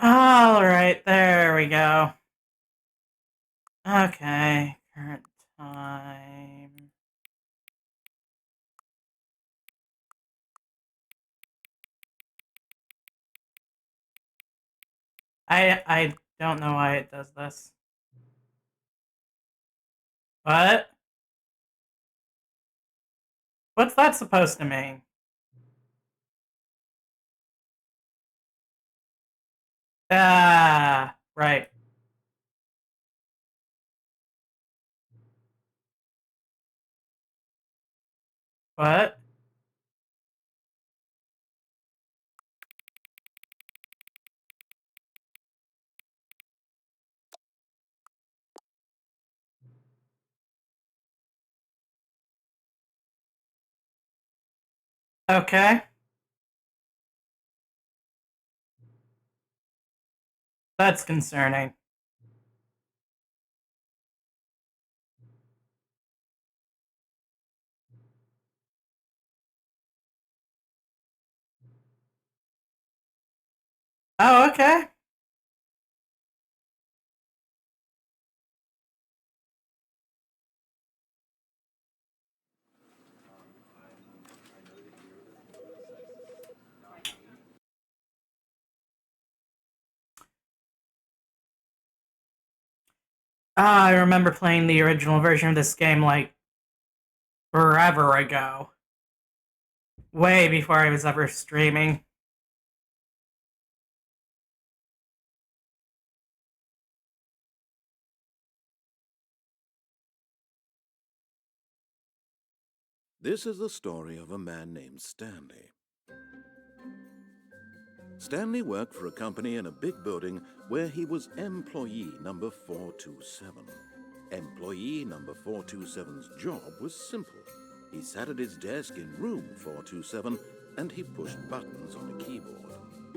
Alright, there we go. Okay, current time. I don't know why it does this. What? What's that supposed to mean? Ah, right. What? Okay. That's concerning. Oh, okay. I remember playing the original version of this game like forever ago. Way before I was ever streaming. This is the story of a man named Stanley. Stanley worked for a company in a big building where he was employee number 427. Employee number 427's job was simple. He sat at his desk in room 427 and he pushed buttons on a keyboard.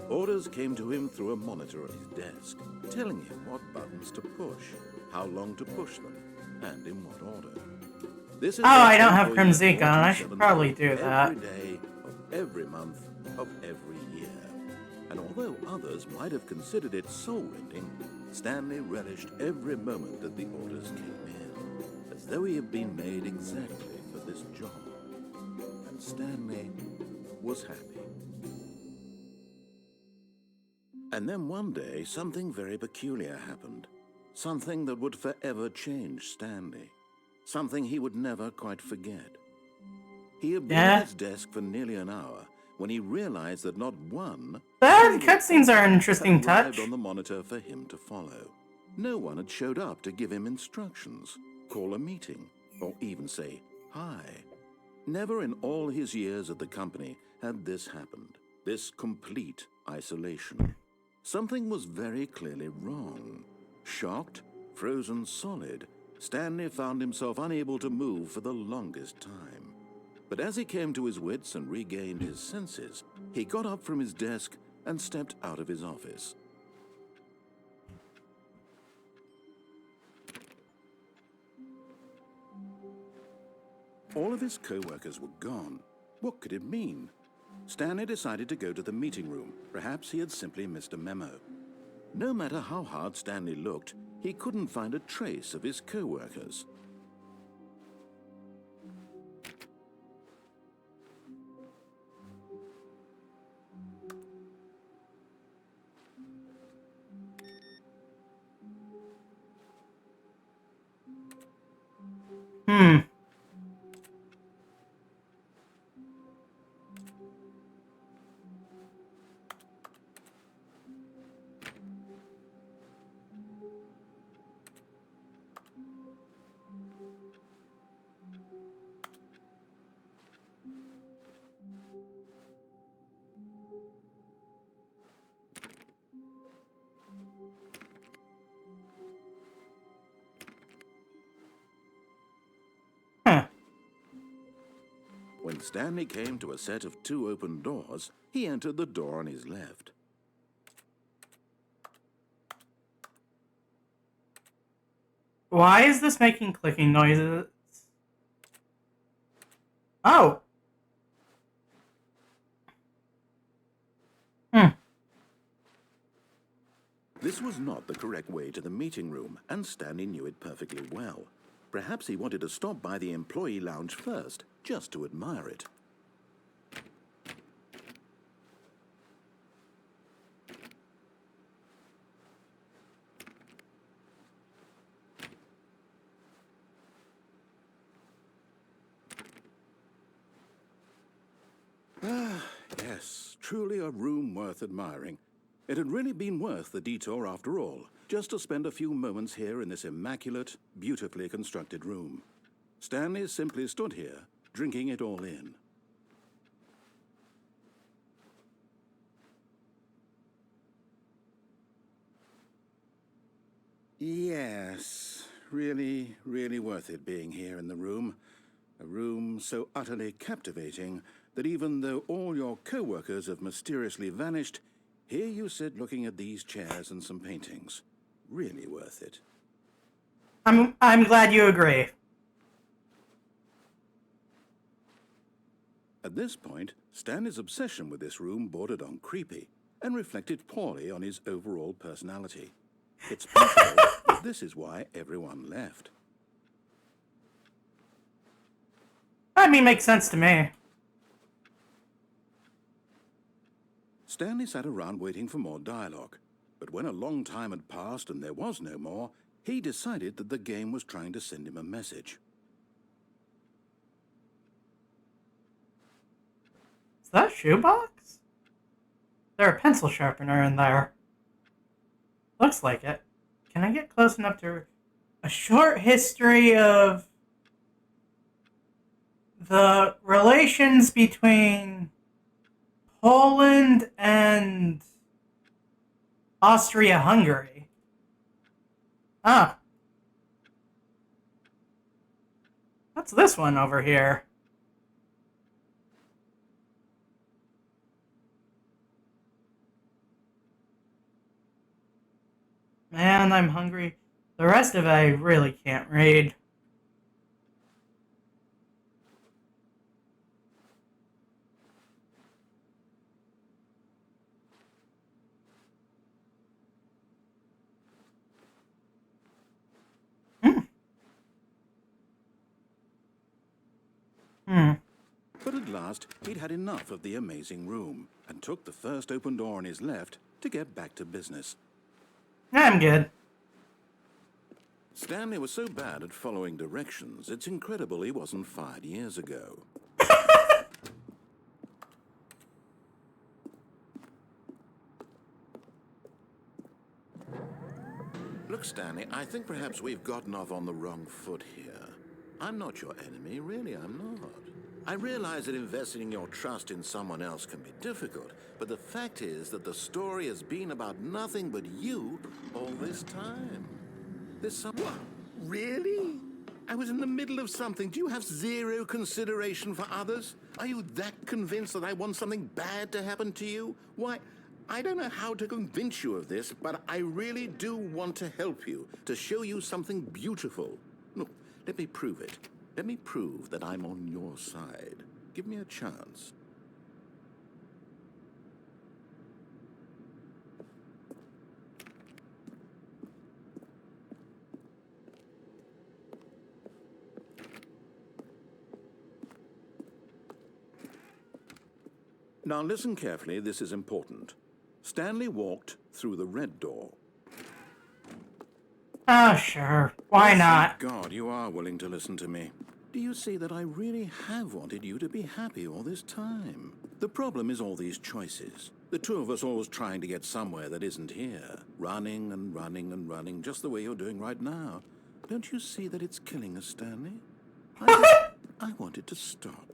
Orders came to him through a monitor at his desk, telling him what buttons to push, how long to push them, and in what order. This is I don't have Crimson on. I should probably do that. Every day of every month of every year. And although others might have considered it soul-rending, Stanley relished every moment that the orders came in, as though he had been made exactly for this job. And Stanley was happy. And then one day, something very peculiar happened. Something that would forever change Stanley. Something he would never quite forget. He had been at his desk for nearly an hour when he realized that not one... The cutscenes are an interesting touch. ...on the monitor for him to follow. No one had showed up to give him instructions, call a meeting, or even say hi. Never in all his years at the company had this happened. This complete isolation. Something was very clearly wrong. Shocked, frozen solid, Stanley found himself unable to move for the longest time. But as he came to his wits and regained his senses, he got up from his desk and stepped out of his office. All of his co-workers were gone. What could it mean? Stanley decided to go to the meeting room. Perhaps he had simply missed a memo. No matter how hard Stanley looked, he couldn't find a trace of his co-workers. When Stanley came to a set of 2 open doors, he entered the door on his left. Why is this making clicking noises? Oh. This was not the correct way to the meeting room, and Stanley knew it perfectly well. Perhaps he wanted to stop by the employee lounge first, just to admire it. Ah, yes, truly a room worth admiring. It had really been worth the detour after all, just to spend a few moments here in this immaculate, beautifully constructed room. Stanley simply stood here, drinking it all in. Yes, really, really worth it being here in the room. A room so utterly captivating that even though all your co-workers have mysteriously vanished, here you sit looking at these chairs and some paintings. Really worth it. I'm glad you agree. At this point, Stanley's obsession with this room bordered on creepy and reflected poorly on his overall personality. It's possible that this is why everyone left. I mean, makes sense to me. Stanley sat around waiting for more dialogue, but when a long time had passed and there was no more, he decided that the game was trying to send him a message. Is that a shoebox? There's a pencil sharpener in there. Looks like it. Can I get close enough to... A short history of the relations between Poland and Austria-Hungary. Ah. What's this one over here? Man, I'm hungry. The rest of it I really can't read. But at last, he'd had enough of the amazing room and took the first open door on his left to get back to business. I'm good. Stanley was so bad at following directions, it's incredible he wasn't fired years ago. Look, Stanley, I think perhaps we've gotten off on the wrong foot here. I'm not your enemy, really, I'm not. I realize that investing your trust in someone else can be difficult, but the fact is that the story has been about nothing but you all this time. There's some... What? Really? I was in the middle of something. Do you have zero consideration for others? Are you that convinced that I want something bad to happen to you? Why... I don't know how to convince you of this, but I really do want to help you, to show you something beautiful. Look, let me prove it. Let me prove that I'm on your side. Give me a chance. Now listen carefully, this is important. Stanley walked through the red door. Oh, sure. Why not? Thank God, you are willing to listen to me. Do you see that I really have wanted you to be happy all this time? The problem is all these choices. The two of us always trying to get somewhere that isn't here. Running and running and running, just the way you're doing right now. Don't you see that it's killing us, Stanley? I wanted to stop.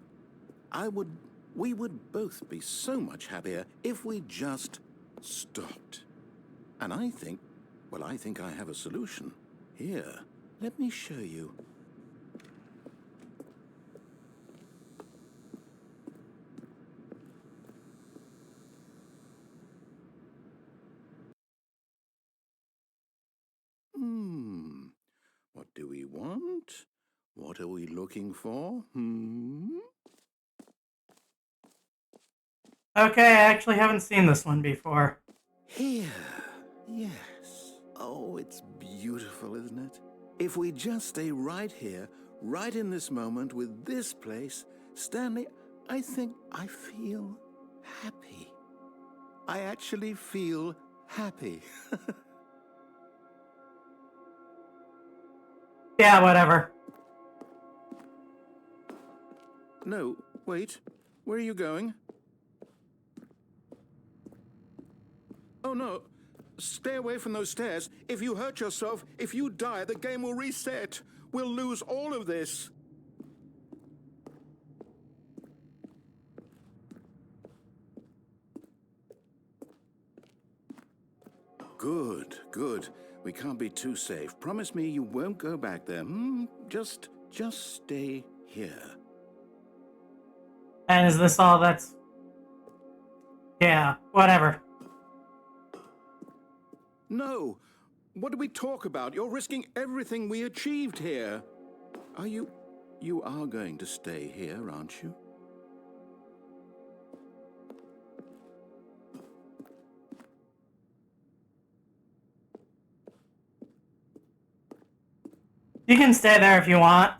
We would both be so much happier if we just stopped. And I think I have a solution. Here, let me show you. What do we want? What are we looking for? Okay, I actually haven't seen this one before. Here, yes. Oh, it's beautiful, isn't it? If we just stay right here, right in this moment with this place, Stanley, I think I feel happy. I actually feel happy. Yeah, whatever. No, wait. Where are you going? Oh, no. Stay away from those stairs. If you hurt yourself, if you die, the game will reset. We'll lose all of this. Good, good. We can't be too safe. Promise me you won't go back there. Just stay here. And is this all that's... Yeah, whatever. No. What do we talk about? You're risking everything we achieved here. Are you... You are going to stay here, aren't you? You can stay there if you want.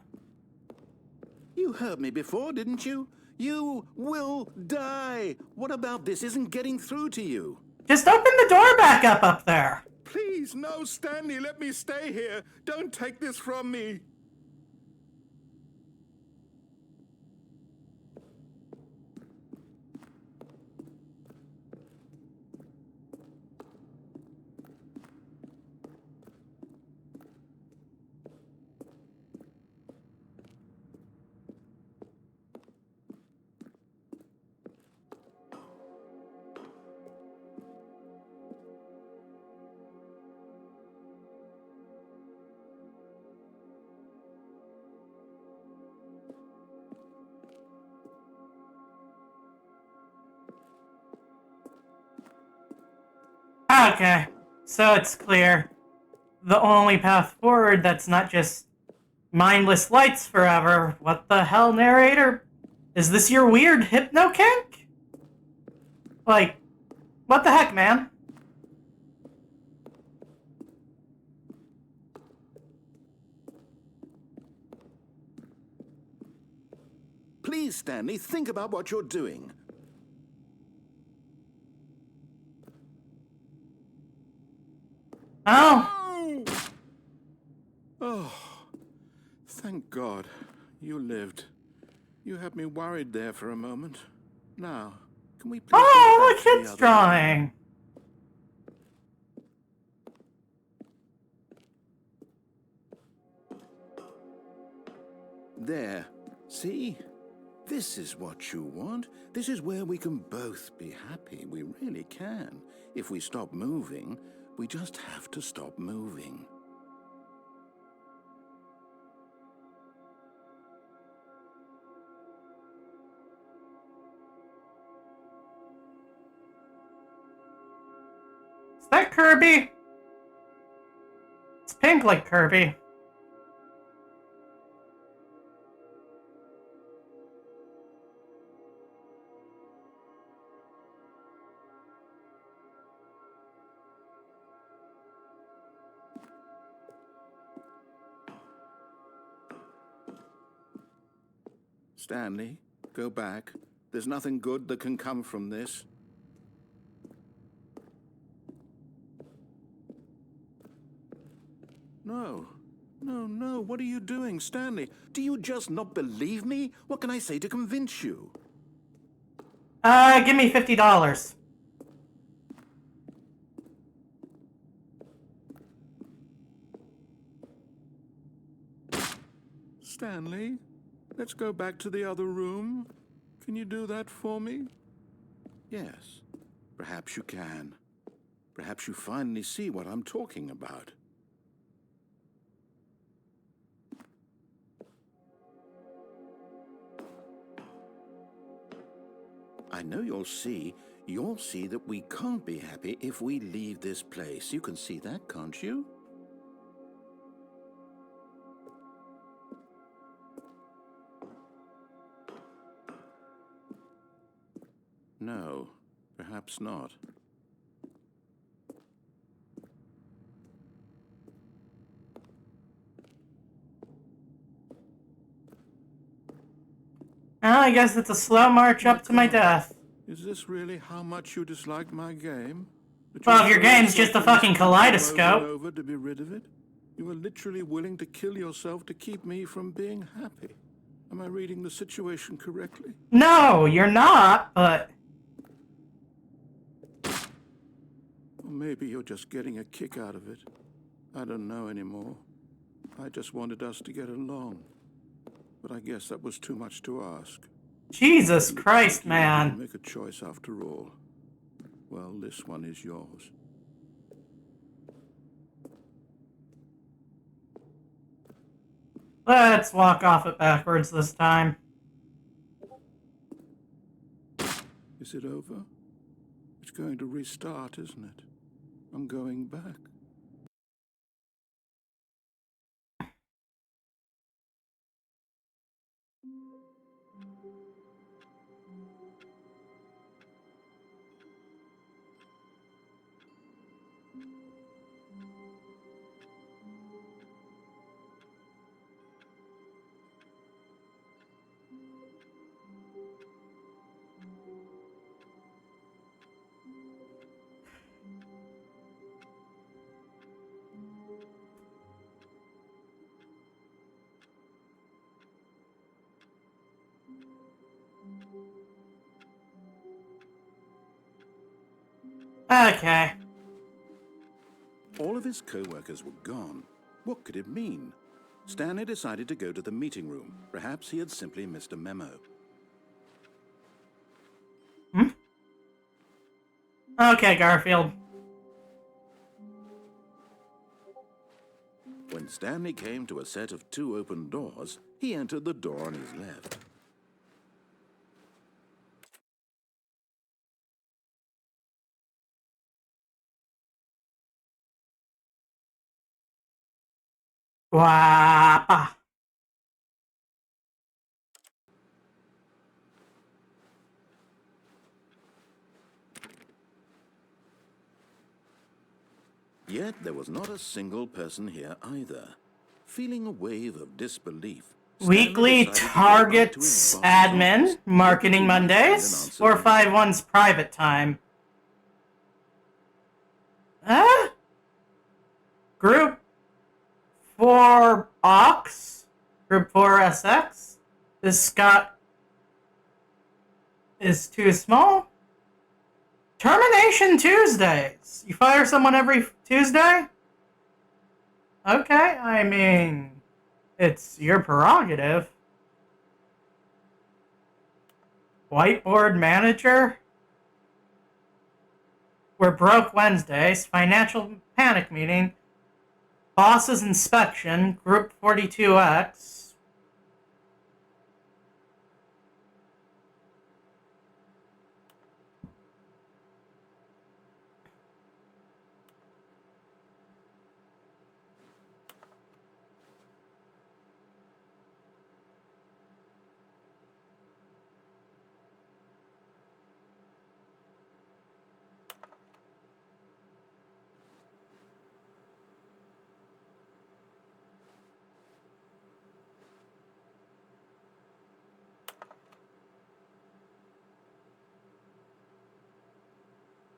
You heard me before, didn't you? You will die. What about this isn't getting through to you? Just open the door back up there. Please, no, Stanley, let me stay here. Don't take this from me. Okay, so it's clear. The only path forward that's not just mindless lights forever. What the hell, narrator? Is this your weird hypno kink? Like, what the heck, man? Please, Stanley, think about what you're doing. Oh. Oh, thank God you lived. You had me worried there for a moment. Now, can we please go Oh, back the to kid's other drawing. There. See? This is what you want. This is where we can both be happy. We really can. If we stop moving, we just have to stop moving. Is that Kirby? It's pink like Kirby. Stanley, go back. There's nothing good that can come from this. No. No, no. What are you doing, Stanley? Do you just not believe me? What can I say to convince you? Give me $50. Stanley, let's go back to the other room. Can you do that for me? Yes, perhaps you can. Perhaps you finally see what I'm talking about. I know you'll see that we can't be happy if we leave this place. You can see that, can't you? No, perhaps not. I guess it's a slow march up to my death. Is this really how much you dislike my game? That Well, you if your throw game's yourself just a in this fucking loop over and kaleidoscope. over to be rid of it? You are literally willing to kill yourself to keep me from being happy. Am I reading the situation correctly? No, you're not, but... Or maybe you're just getting a kick out of it. I don't know anymore. I just wanted us to get along. But I guess that was too much to ask. Jesus It looks Christ, like you wanted to man. make a choice after all. Well, this one is yours. Let's walk off it backwards this time. Is it over? It's going to restart, isn't it? I'm going back. Okay. All of his co-workers were gone. What could it mean? Stanley decided to go to the meeting room. Perhaps he had simply missed a memo. Okay, Garfield. When Stanley came to a set of 2 open doors, he entered the door on his left. Guapa. Yet there was not a single person here either. Feeling a wave of disbelief, Stanley Weekly decided to go back to his Targets boss's admin, office, Marketing hoping he might find an Mondays, answer to 451's private time. Huh? Group 4 Ox? Group 4 SX? This Scott is too small? Termination Tuesdays. You fire someone every Tuesday? Okay, I mean, it's your prerogative. Whiteboard manager? We're broke Wednesdays. Financial panic meeting. Boss's inspection. Group 42X.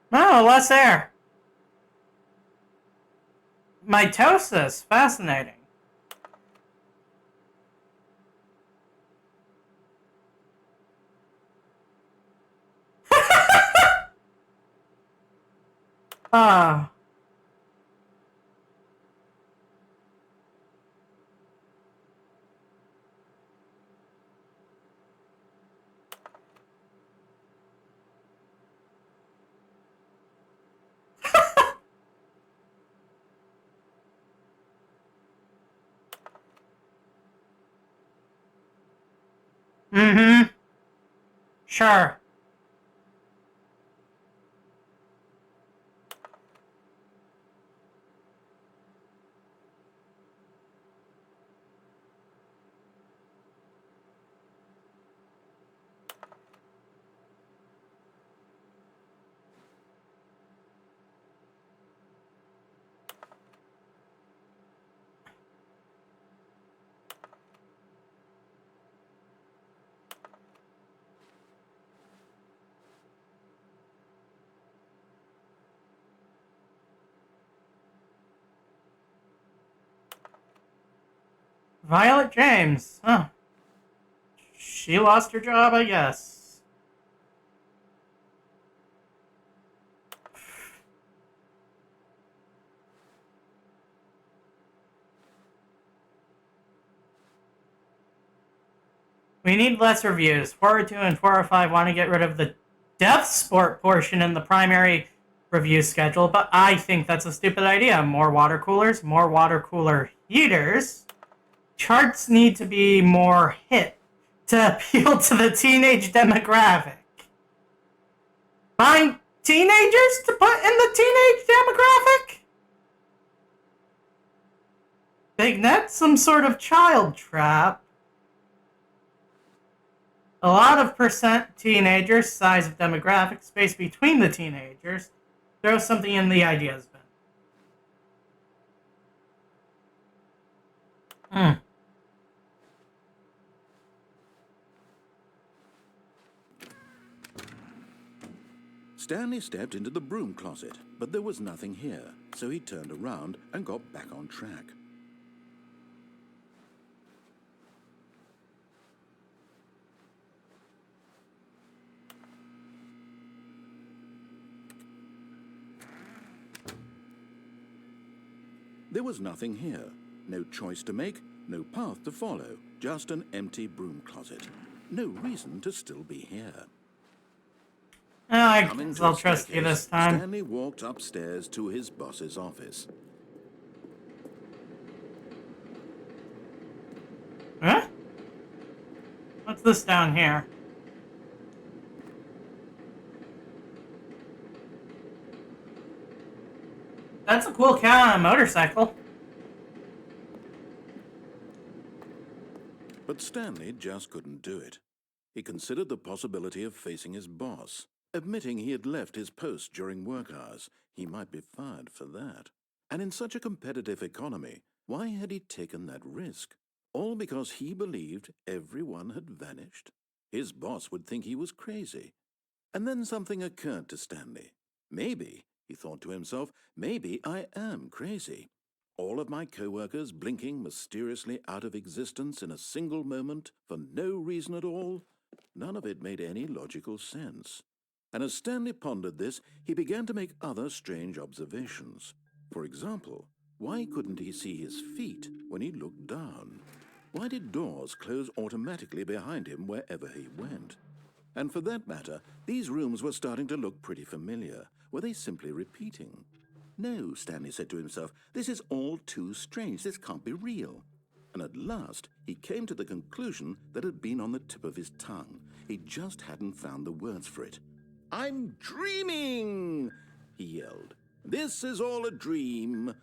Oh, less air. Mitosis. Fascinating. Ah. Mm-hmm. Sure. Violet James. Huh. She lost her job, I guess. We need less reviews. 402 and 405 want to get rid of the death sport portion in the primary review schedule, but I think that's a stupid idea. More water coolers, more water cooler heaters. Charts need to be more hit to appeal to the teenage demographic. Find teenagers to put in the teenage demographic? Big Net, some sort of child trap. A lot of percent teenagers, size of demographic, space between the teenagers. Throw something in the ideas bin. Stanley stepped into the broom closet, but there was nothing here, so he turned around and got back on track. There was nothing here. No choice to make, no path to follow, just an empty broom closet. No reason to still be here. I guess I'll trust you this time. Stanley walked upstairs to his boss's office. Huh? What's this down here? That's a cool cat on a motorcycle. But Stanley just couldn't do it. He considered the possibility of facing his boss. Admitting he had left his post during work hours, he might be fired for that. And in such a competitive economy, why had he taken that risk? All because he believed everyone had vanished? His boss would think he was crazy. And then something occurred to Stanley. Maybe, he thought to himself, maybe I am crazy. All of my co-workers blinking mysteriously out of existence in a single moment for no reason at all? None of it made any logical sense. And as Stanley pondered this, he began to make other strange observations. For example, why couldn't he see his feet when he looked down? Why did doors close automatically behind him wherever he went? And for that matter, these rooms were starting to look pretty familiar. Were they simply repeating? No, Stanley said to himself, this is all too strange. This can't be real. And at last, he came to the conclusion that had been on the tip of his tongue. He just hadn't found the words for it. I'm dreaming, he yelled. This is all a dream.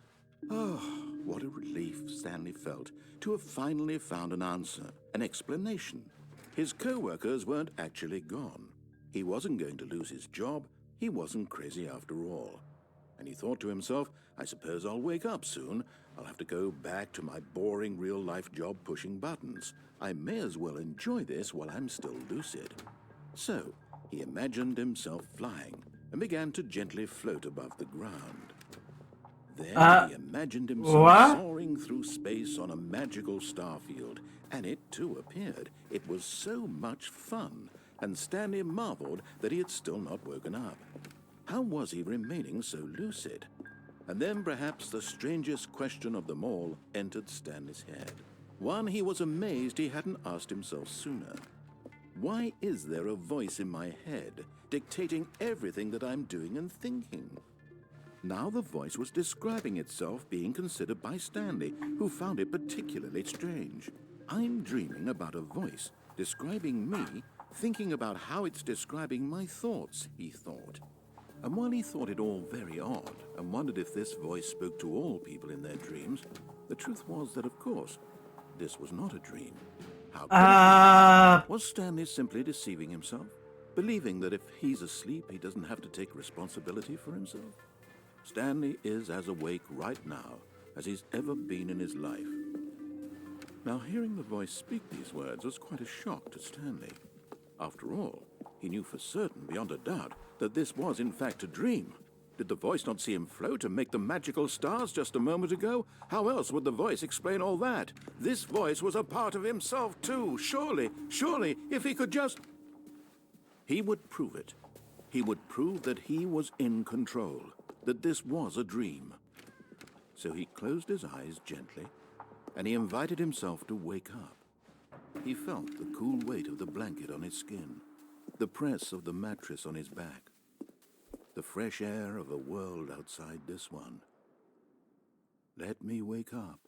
Oh, what a relief Stanley felt to have finally found an answer, an explanation. His co-workers weren't actually gone. He wasn't going to lose his job. He wasn't crazy after all. And he thought to himself, I suppose I'll wake up soon. I'll have to go back to my boring real-life job pushing buttons. I may as well enjoy this while I'm still lucid. So, he imagined himself flying and began to gently float above the ground. Then he imagined himself soaring through space on a magical starfield, and it too appeared. It was so much fun, and Stanley marveled that he had still not woken up. How was he remaining so lucid? And then perhaps the strangest question of them all entered Stanley's head. One he was amazed he hadn't asked himself sooner. Why is there a voice in my head dictating everything that I'm doing and thinking? Now the voice was describing itself being considered by Stanley, who found it particularly strange. I'm dreaming about a voice describing me, thinking about how it's describing my thoughts, he thought. And while he thought it all very odd and wondered if this voice spoke to all people in their dreams, the truth was that, of course, this was not a dream. How could it be? Was Stanley simply deceiving himself, believing that if he's asleep, he doesn't have to take responsibility for himself? Stanley is as awake right now as he's ever been in his life. Now, hearing the voice speak these words was quite a shock to Stanley. After all, he knew for certain, beyond a doubt, that this was in fact a dream. Did the voice not see him float and make the magical stars just a moment ago? How else would the voice explain all that? This voice was a part of himself too. Surely, if he could just... He would prove it. He would prove that he was in control, that this was a dream. So he closed his eyes gently, and he invited himself to wake up. He felt the cool weight of the blanket on his skin, the press of the mattress on his back, the fresh air of a world outside this one. Let me wake up,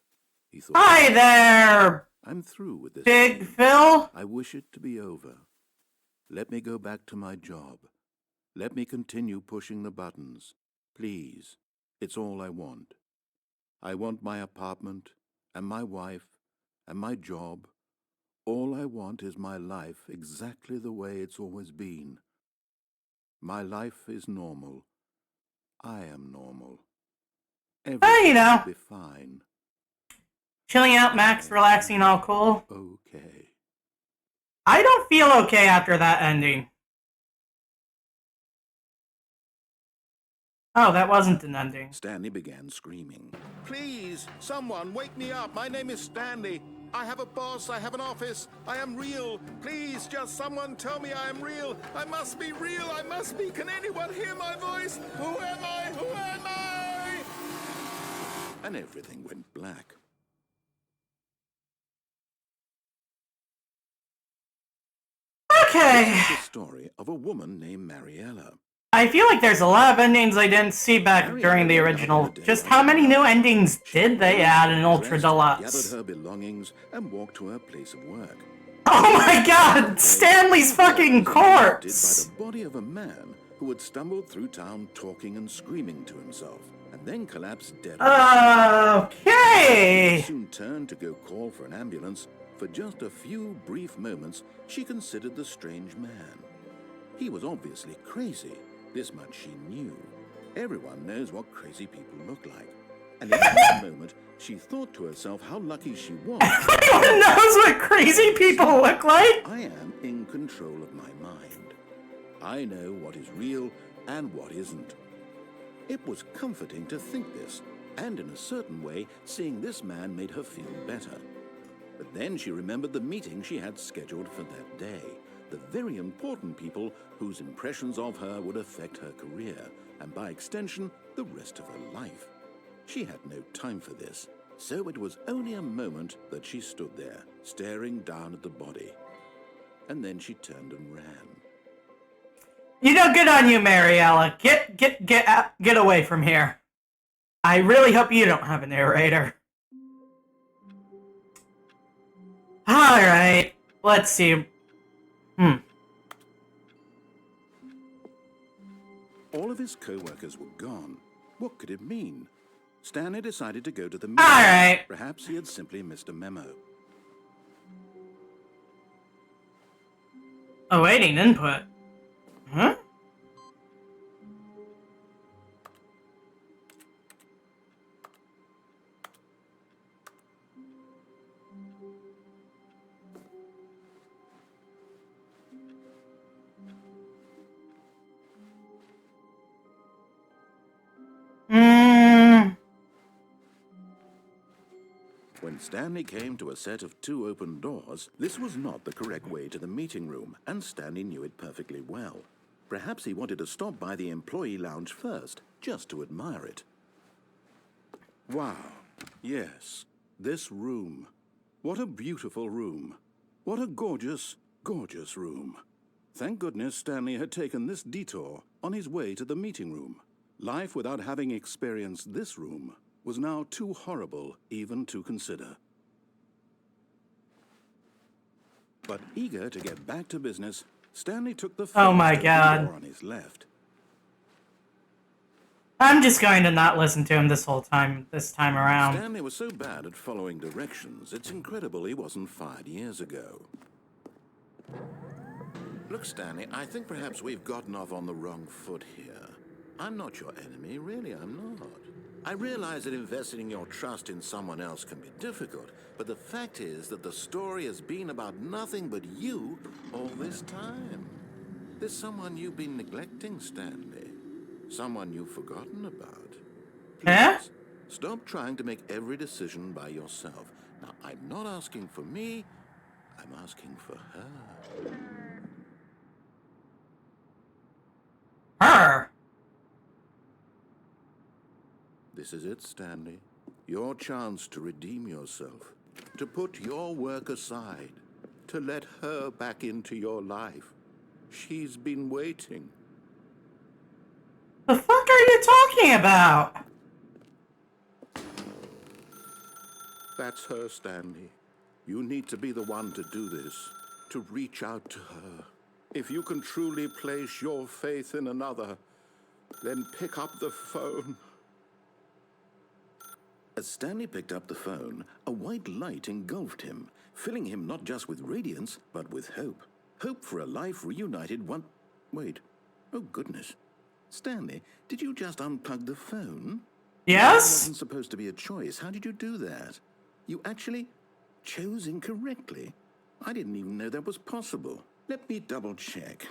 he thought. Hi there, I'm through with this. Big Phil. I wish it to be over. Let me go back to my job. Let me continue pushing the buttons. Please, it's all I want. I want my apartment, and my wife, and my job. All I want is my life exactly the way it's always been. My life is normal. I am normal. Everything will be fine. Chilling out, Max, relaxing, all cool. Okay. I don't feel okay after that ending. Oh, that wasn't an ending. Stanley began screaming. Please, someone, wake me up. My name is Stanley. I have a boss. I have an office. I am real. Please, just someone tell me I am real. I must be real. I must be. Can anyone hear my voice? Who am I? Who am I? And everything went black. Okay. This is the story of a woman named Mariella. I feel like there's a lot of endings I didn't see back during the original. Just how many new endings did they add in Ultra Deluxe? Gathered her belongings and walked to her place of work. Oh my god! Stanley's fucking corpse! By the body of a man who had stumbled through town talking and screaming to himself, and then collapsed dead. Okay! She soon turned to go call for an ambulance. For just a few brief moments, she considered the strange man. He was obviously crazy. This much she knew. Everyone knows what crazy people look like. And in that moment, she thought to herself how lucky she was. Everyone knows what crazy people look like! I am in control of my mind. I know what is real and what isn't. It was comforting to think this, and in a certain way, seeing this man made her feel better. But then she remembered the meeting she had scheduled for that day. The very important people whose impressions of her would affect her career, and by extension, the rest of her life. She had no time for this, so it was only a moment that she stood there, staring down at the body. And then she turned and ran. You know, good on you, Mariella. Get away from here. I really hope you don't have a narrator. Alright, let's see. All of his co-workers were gone. What could it mean? Stanley decided to go to the meeting. Alright. Perhaps he had simply missed a memo. Awaiting input. Huh? When Stanley came to a set of 2 open doors, this was not the correct way to the meeting room, and Stanley knew it perfectly well. Perhaps he wanted to stop by the employee lounge first, just to admire it. Wow. Yes, this room. What a beautiful room. What a gorgeous, gorgeous room. Thank goodness Stanley had taken this detour on his way to the meeting room. Life without having experienced this room was now too horrible even to consider. But eager to get back to business, Stanley took the Oh my God. door on his left. I'm just going to not listen to him this time around. Stanley was so bad at following directions, it's incredible he wasn't fired years ago. Look, Stanley, I think perhaps we've gotten off on the wrong foot here. I'm not your enemy, really, I'm not. I realize that investing your trust in someone else can be difficult, but the fact is that the story has been about nothing but you all this time. There's someone you've been neglecting, Stanley. Someone you've forgotten about. Huh? Please, stop trying to make every decision by yourself. Now, I'm not asking for me, I'm asking for her. Her? This is it, Stanley. Your chance to redeem yourself. To put your work aside. To let her back into your life. She's been waiting. The fuck are you talking about? That's her, Stanley. You need to be the one to do this. To reach out to her. If you can truly place your faith in another, then pick up the phone. As Stanley picked up the phone, a white light engulfed him, filling him not just with radiance, but with hope. Hope for a life reunited one... Wait. Oh, goodness. Stanley, did you just unplug the phone? It Yes? wasn't supposed to be a choice. How did you do that? You actually chose incorrectly. I didn't even know that was possible. Let me double check.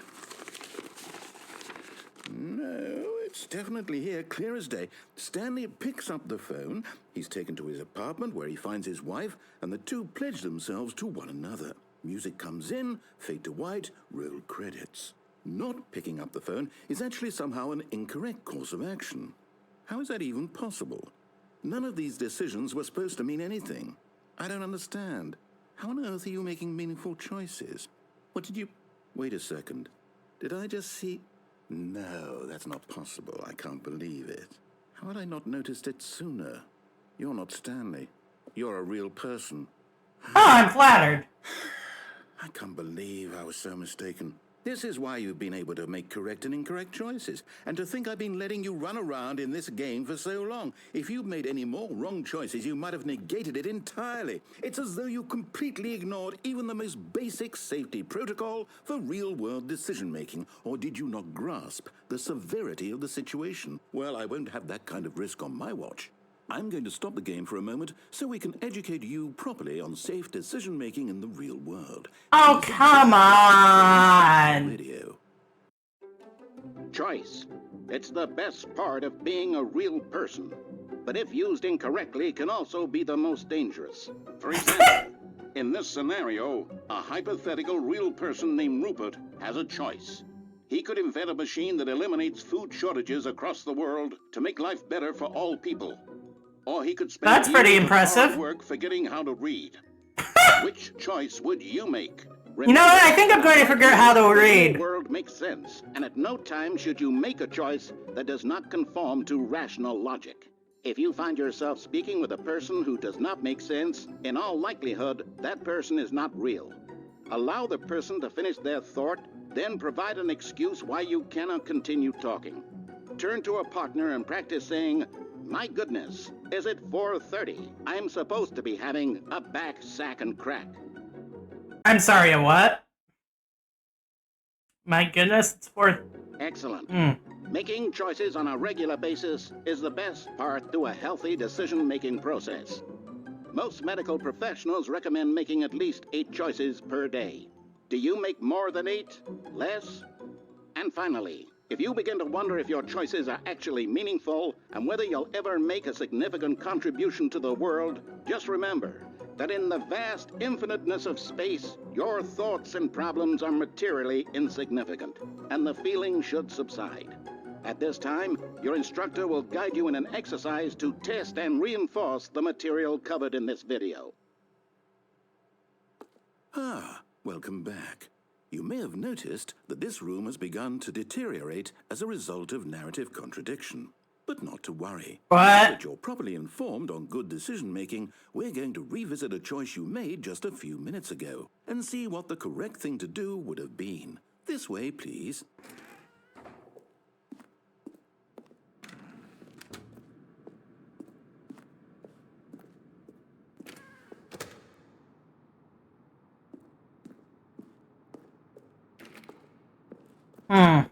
No, it's definitely here, clear as day. Stanley picks up the phone. He's taken to his apartment where he finds his wife, and the two pledge themselves to one another. Music comes in, fade to white, roll credits. Not picking up the phone is actually somehow an incorrect course of action. How is that even possible? None of these decisions were supposed to mean anything. I don't understand. How on earth are you making meaningful choices? What did you... Wait a second. Did I just see... No, that's not possible. I can't believe it. How had I not noticed it sooner? You're not Stanley. You're a real person. Oh, I'm flattered. I can't believe I was so mistaken. This is why you've been able to make correct and incorrect choices. And to think I've been letting you run around in this game for so long. If you'd made any more wrong choices, you might have negated it entirely. It's as though you completely ignored even the most basic safety protocol for real-world decision-making. Or did you not grasp the severity of the situation? Well, I won't have that kind of risk on my watch. I'm going to stop the game for a moment so we can educate you properly on safe decision-making in the real world. Oh, come on! Video. Choice. It's the best part of being a real person. But if used incorrectly, can also be the most dangerous. For example, in this scenario, a hypothetical real person named Rupert has a choice. He could invent a machine that eliminates food shortages across the world to make life better for all people. Or he could spend That's pretty years of impressive. hard work forgetting how to read. Which choice would you make? You know what? I think I'm going to figure out how to read. The world makes sense, and at no time should you make a choice that does not conform to rational logic. If you find yourself speaking with a person who does not make sense, in all likelihood, that person is not real. Allow the person to finish their thought, then provide an excuse why you cannot continue talking. Turn to a partner and practice saying, "My goodness, is it 4:30? I'm supposed to be having a back, sack, and crack." I'm sorry, a what? My goodness, it's for... Excellent. Mm. Making choices on a regular basis is the best part to a healthy decision-making process. Most medical professionals recommend making at least 8 choices per day. Do you make more than 8? Less? And finally, if you begin to wonder if your choices are actually meaningful and whether you'll ever make a significant contribution to the world, just remember that in the vast infiniteness of space, your thoughts and problems are materially insignificant, and the feeling should subside. At this time, your instructor will guide you in an exercise to test and reinforce the material covered in this video. Ah, welcome back. You may have noticed that this room has begun to deteriorate as a result of narrative contradiction. But not to worry. What? Now that you're properly informed on good decision-making, we're going to revisit a choice you made just a few minutes ago and see what the correct thing to do would have been. This way, please. Now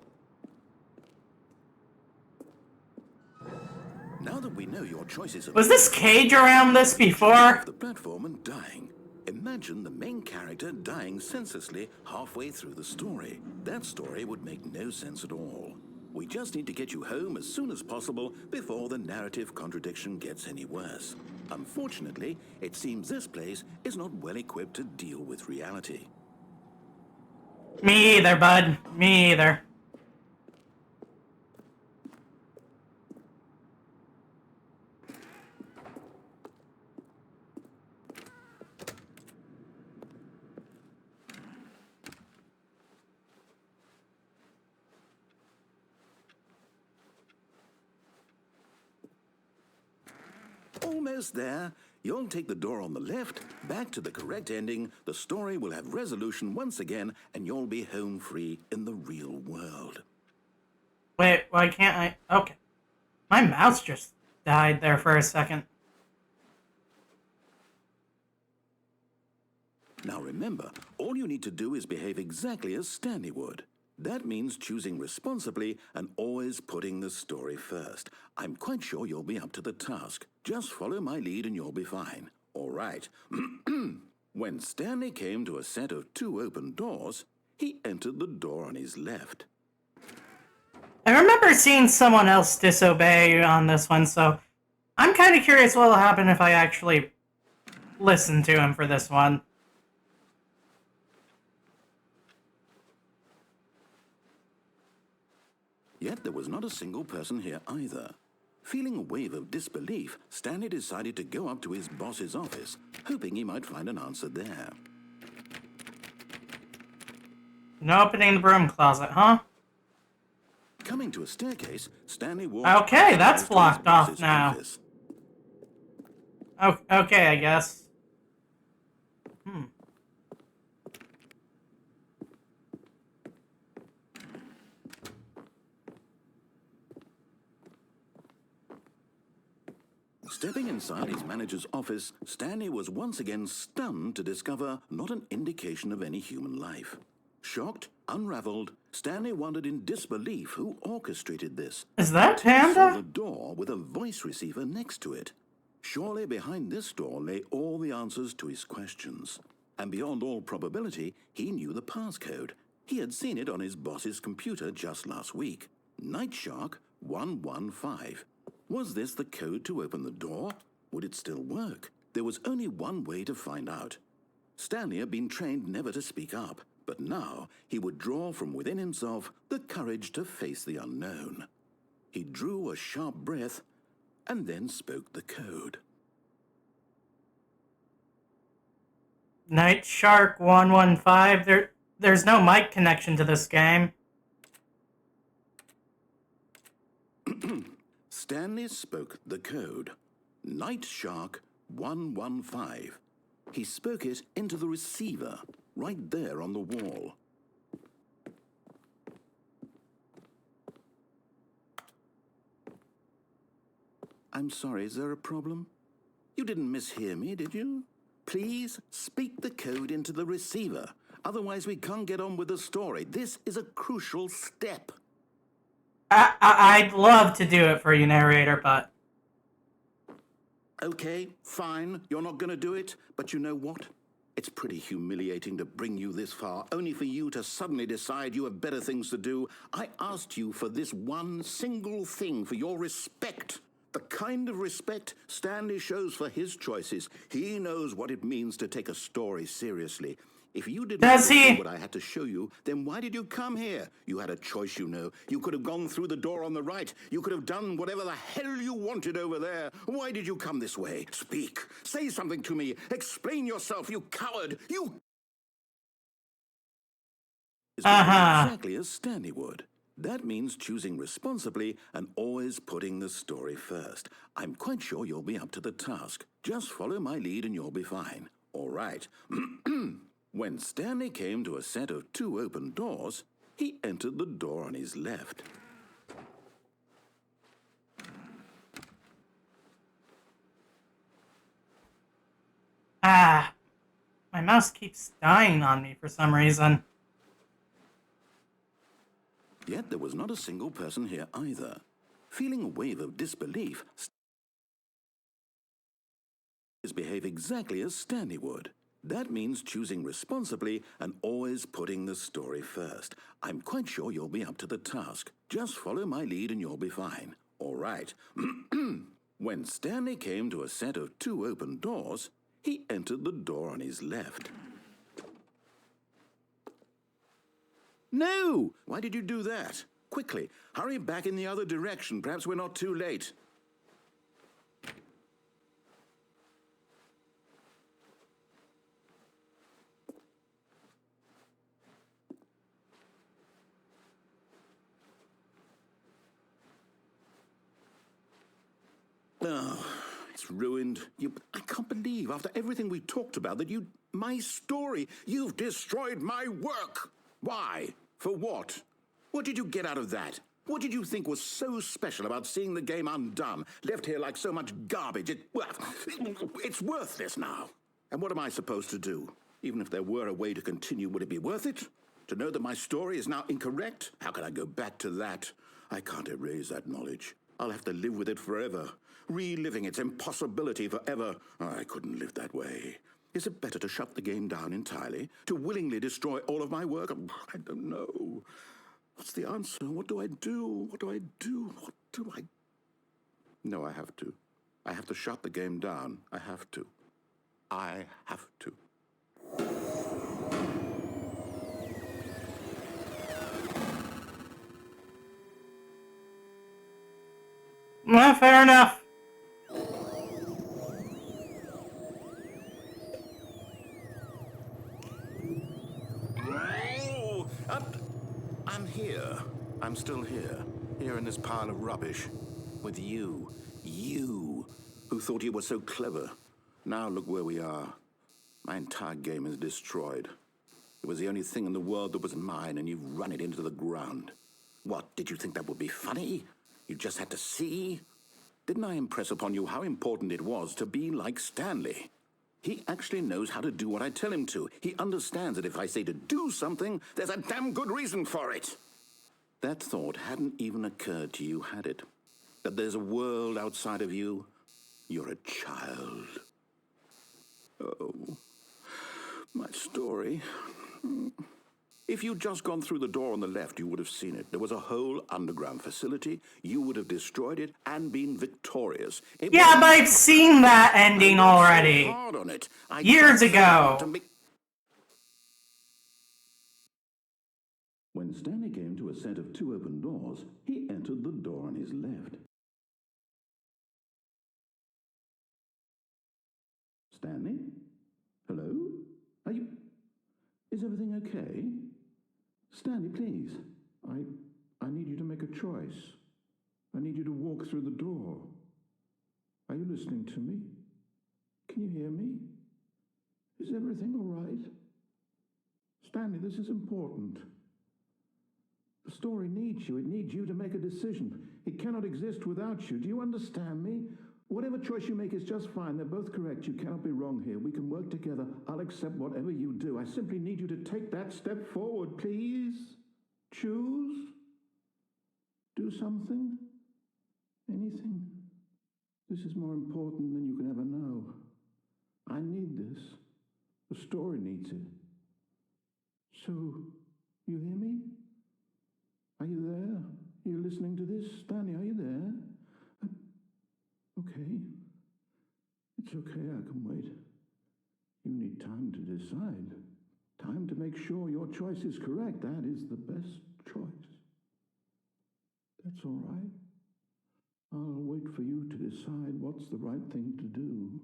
that we know your choices Was this cage around this before? off the platform and dying. Imagine the main character dying senselessly halfway through the story. That story would make no sense at all. We just need to get you home as soon as possible before the narrative contradiction gets any worse. Unfortunately, it seems this place is not well equipped to deal with reality. Me either, bud. Me either. Almost there. You'll take the door on the left, back to the correct ending, the story will have resolution once again, and you'll be home free in the real world. Wait, why can't I? Okay. My mouse just died there for a second. Now remember, all you need to do is behave exactly as Stanley would. That means choosing responsibly and always putting the story first. I'm quite sure you'll be up to the task. Just follow my lead and you'll be fine. All right. When Stanley came to a set of 2 open doors, he entered the door on his left. I remember seeing someone else disobey on this one, so I'm kind of curious what will happen if I actually listen to him for this one. Yet there was not a single person here either. Feeling a wave of disbelief, Stanley decided to go up to his boss's office, hoping he might find an answer there. No opening the broom closet, huh? Coming to a staircase, Stanley walked Okay, that's to his blocked off boss's now. office. Oh, okay, I guess. Stepping inside his manager's office, Stanley was once again stunned to discover not an indication of any human life. Shocked, unraveled, Stanley wondered in disbelief who orchestrated this. Is that He saw Panda? the door with a voice receiver next to it. Surely behind this door lay all the answers to his questions. And beyond all probability, he knew the passcode. He had seen it on his boss's computer just last week. Nightshark 115. Was this the code to open the door? Would it still work? There was only one way to find out. Stanley had been trained never to speak up, but now he would draw from within himself the courage to face the unknown. He drew a sharp breath and then spoke the code. Night Shark 115. There's no mic connection to this game. Stanley spoke the code. Nightshark 115. He spoke it into the receiver, right there on the wall. I'm sorry, is there a problem? You didn't mishear me, did you? Please speak the code into the receiver. Otherwise, we can't get on with the story. This is a crucial step. I'd love to do it for you, narrator, but... Okay, fine, you're not going to do it, but you know what? It's pretty humiliating to bring you this far, only for you to suddenly decide you have better things to do. I asked you for this one single thing, for your respect. The kind of respect Stanley shows for his choices. He knows what it means to take a story seriously. If you didn't understand what I had to show you, then why did you come here? You had a choice, you know. You could have gone through the door on the right. You could have done whatever the hell you wanted over there. Why did you come this way? Speak. Say something to me. Explain yourself, you coward. You... Exactly as Stanley would. That means choosing responsibly and always putting the story first. I'm quite sure you'll be up to the task. Just follow my lead and you'll be fine. All right. When Stanley came to a set of 2 open doors, he entered the door on his left. My mouse keeps dying on me for some reason. Yet there was not a single person here either. Feeling a wave of disbelief, Stanley behave exactly as Stanley would. That means choosing responsibly and always putting the story first. I'm quite sure you'll be up to the task. Just follow my lead and you'll be fine. All right. When Stanley came to a set of 2 open doors, he entered the door on his left. No! Why did you do that? Quickly, hurry back in the other direction. Perhaps we're not too late. Oh, it's ruined. I can't believe, after everything we talked about, that my story, you've destroyed my work. Why? For what? What did you get out of that? What did you think was so special about seeing the game undone, left here like so much garbage? It's worthless now. And what am I supposed to do? Even if there were a way to continue, would it be worth it? To know that my story is now incorrect? How can I go back to that? I can't erase that knowledge. I'll have to live with it forever, reliving its impossibility forever. I couldn't live that way. Is it better to shut the game down entirely? To willingly destroy all of my work? I don't know. What's the answer? What do I do? What do I do? What do I... No, I have to. I have to shut the game down. I have to. I have to. Well, fair enough. Oh, I'm here. I'm still here. Here in this pile of rubbish. With you. You, who thought you were so clever. Now look where we are. My entire game is destroyed. It was the only thing in the world that was mine, and you've run it into the ground. What, did you think that would be funny? You just had to see? Didn't I impress upon you how important it was to be like Stanley? He actually knows how to do what I tell him to. He understands that if I say to do something, there's a damn good reason for it. That thought hadn't even occurred to you, had it? That there's a world outside of you? You're a child. Oh, my story. If you'd just gone through the door on the left, you would have seen it. There was a whole underground facility. You would have destroyed it and been victorious. Yeah, but I've seen that ending already. Hard on it. Years ago. When Stanley came to a set of 2 open doors, he entered the door on his left. Stanley? Hello? Are you... Is everything okay? Stanley, please. I need you to make a choice. I need you to walk through the door. Are you listening to me? Can you hear me? Is everything all right? Stanley, this is important. The story needs you. It needs you to make a decision. It cannot exist without you. Do you understand me? Whatever choice you make is just fine. They're both correct. You cannot be wrong here. We can work together. I'll accept whatever you do. I simply need you to take that step forward, please. Choose. Do something. Anything. This is more important than you can ever know. I need this. The story needs it. So, you hear me? Are you there? Are you listening to this? Stanley, are you there? Okay. It's okay, I can wait. You need time to decide. Time to make sure your choice is correct. That is the best choice. That's all right. I'll wait for you to decide what's the right thing to do.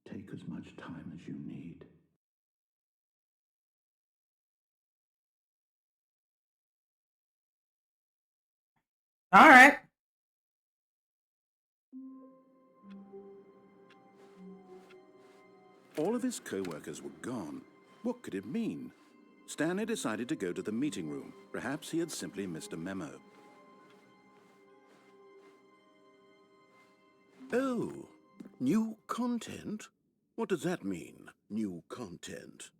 Take as much time as you need. All right. All of his co-workers were gone. What could it mean? Stanley decided to go to the meeting room. Perhaps he had simply missed a memo. Oh, new content? What does that mean, new content?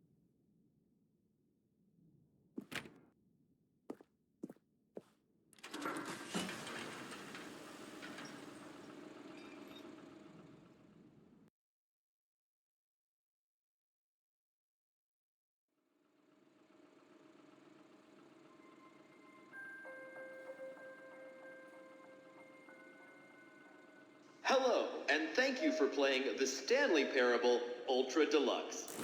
thank you for playing The Stanley Parable Ultra Deluxe.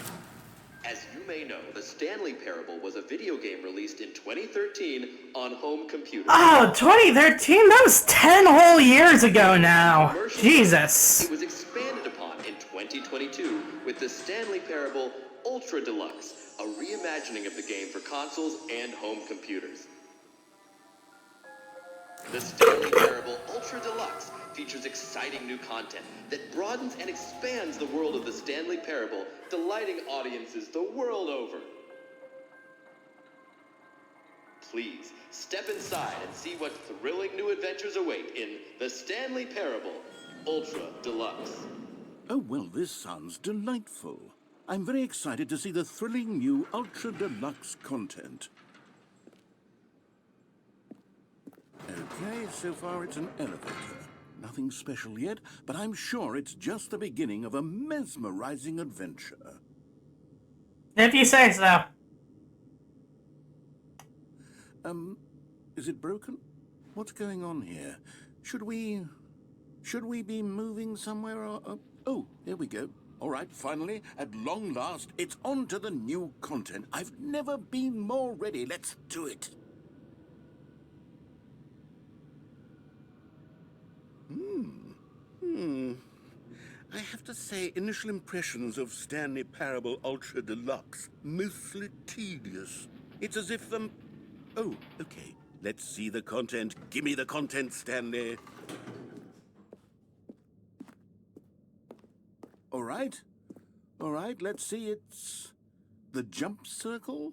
As you may know, The Stanley Parable was a video game released in 2013 on home computers. Oh, 2013? That was 10 whole years ago now. Jesus. It was expanded upon in 2022 with The Stanley Parable Ultra Deluxe, a reimagining of the game for consoles and home computers. The Stanley Parable Ultra Deluxe features exciting new content that broadens and expands the world of the Stanley Parable, delighting audiences the world over. Please, step inside and see what thrilling new adventures await in The Stanley Parable Ultra Deluxe. Oh, well, this sounds delightful. I'm very excited to see the thrilling new Ultra Deluxe content. Okay, so far it's an elevator. Nothing special yet, but I'm sure it's just the beginning of a mesmerizing adventure. If you say so. Is it broken? What's going on here? Should we be moving somewhere or... Oh, here we go. All right, finally, at long last, it's on to the new content. I've never been more ready. Let's do it. I have to say, initial impressions of Stanley Parable Ultra Deluxe, mostly tedious. It's as if, Oh, okay. Let's see the content. Give me the content, Stanley. All right. All right, let's see. It's the jump circle.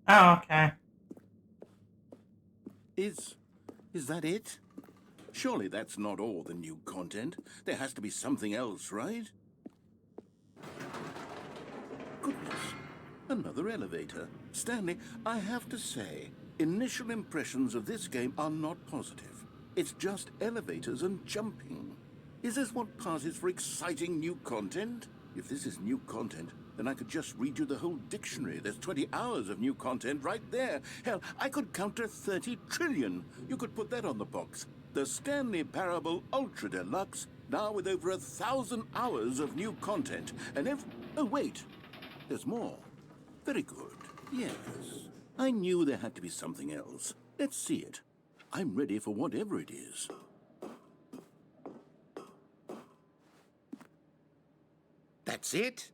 Oh, okay. Is that it? Surely that's not all the new content. There has to be something else, right? Goodness. Another elevator. Stanley, I have to say, initial impressions of this game are not positive. It's just elevators and jumping. Is this what passes for exciting new content? If this is new content, then I could just read you the whole dictionary. There's 20 hours of new content right there. Hell, I could count to 30 trillion. You could put that on the box. The Stanley Parable Ultra Deluxe, now with over 1,000 hours of new content. And oh, wait. There's more. Very good. Yes. I knew there had to be something else. Let's see it. I'm ready for whatever it is. That's it?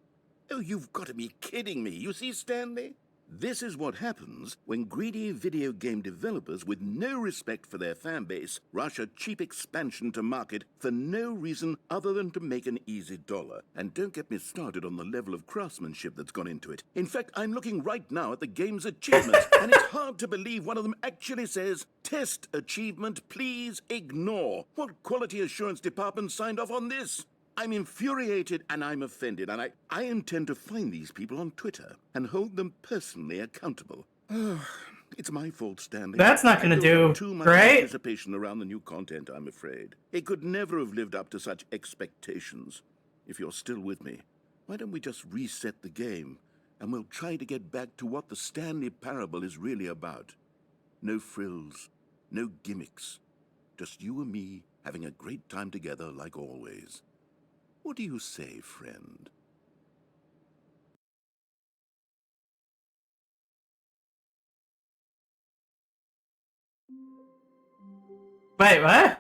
Oh, you've got to be kidding me. You see, Stanley? This is what happens when greedy video game developers with no respect for their fan base rush a cheap expansion to market for no reason other than to make an easy dollar. And don't get me started on the level of craftsmanship that's gone into it. In fact, I'm looking right now at the game's achievements, and it's hard to believe one of them actually says, "Test achievement, please ignore." What quality assurance department signed off on this? I'm infuriated and I'm offended, and I intend to find these people on Twitter and hold them personally accountable. It's my fault, Stanley. That's not gonna I built do up too much great. anticipation around the new content, I'm afraid. It could never have lived up to such expectations. If you're still with me, why don't we just reset the game and we'll try to get back to what the Stanley Parable is really about. No frills, no gimmicks. Just you and me having a great time together like always. What do you say, friend? Wait, what?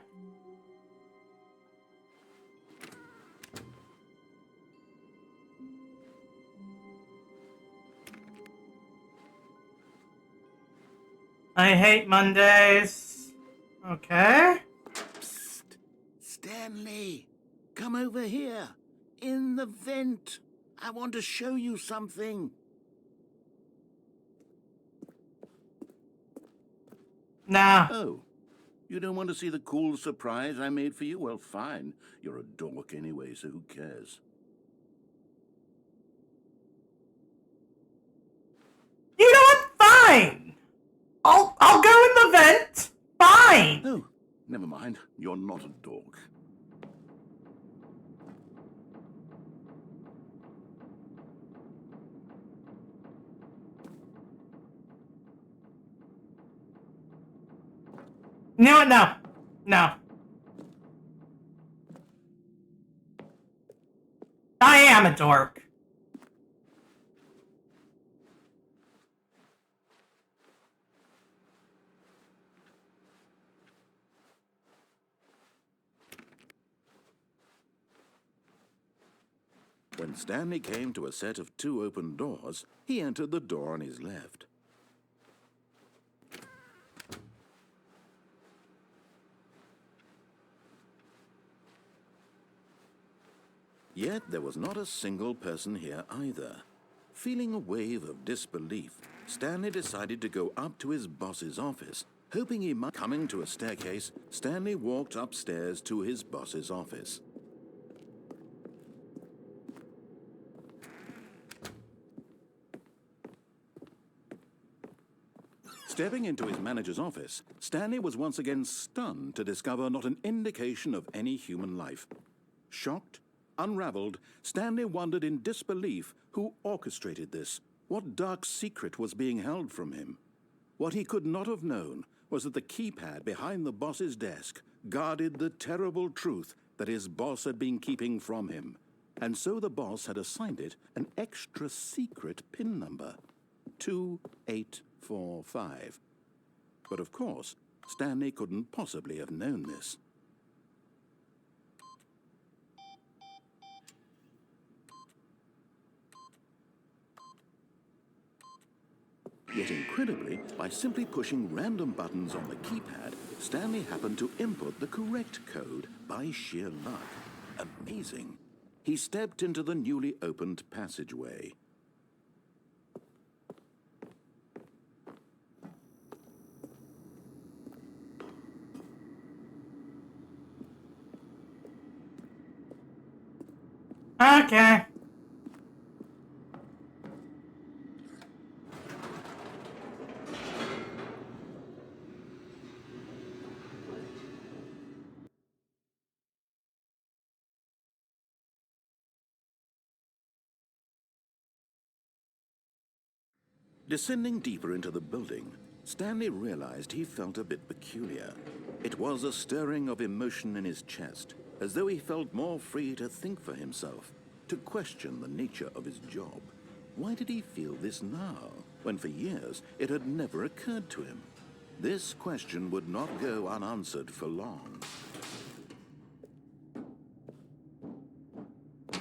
I hate Mondays. Okay. Psst. Stanley, come over here. In the vent. I want to show you something. Nah. Oh, you don't want to see the cool surprise I made for you? Well, fine. You're a dork anyway, so who cares? You know what? Fine. I'll go in the vent. Fine. Oh, never mind. You're not a dork. You know what? No. No. I am a dork. When Stanley came to a set of 2 open doors, he entered the door on his left. Yet there was not a single person here either. Feeling a wave of disbelief, Stanley decided to go up to his boss's office, hoping he might. Coming to a staircase, Stanley walked upstairs to his boss's office. Stepping into his manager's office, Stanley was once again stunned to discover not an indication of any human life. Shocked, unraveled, Stanley wondered in disbelief who orchestrated this. What dark secret was being held from him? What he could not have known was that the keypad behind the boss's desk guarded the terrible truth that his boss had been keeping from him. And so the boss had assigned it an extra secret PIN number, 2845. But of course, Stanley couldn't possibly have known this. Yet incredibly, by simply pushing random buttons on the keypad, Stanley happened to input the correct code by sheer luck. Amazing. He stepped into the newly opened passageway. Okay. Descending deeper into the building, Stanley realized he felt a bit peculiar. It was a stirring of emotion in his chest, as though he felt more free to think for himself, to question the nature of his job. Why did he feel this now, when for years it had never occurred to him? This question would not go unanswered for long.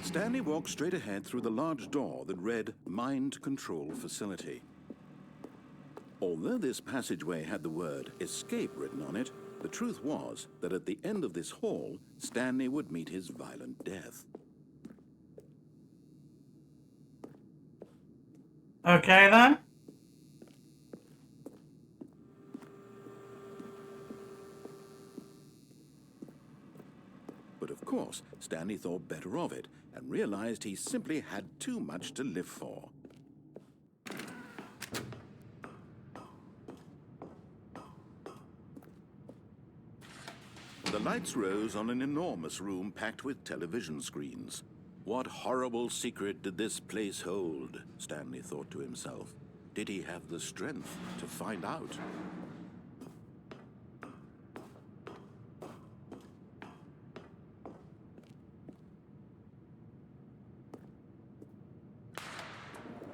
Stanley walked straight ahead through the large door that read Mind Control Facility. Although this passageway had the word escape written on it, the truth was that at the end of this hall, Stanley would meet his violent death. Okay then. But of course, Stanley thought better of it and realized he simply had too much to live for. The lights rose on an enormous room packed with television screens. What horrible secret did this place hold? Stanley thought to himself. Did he have the strength to find out?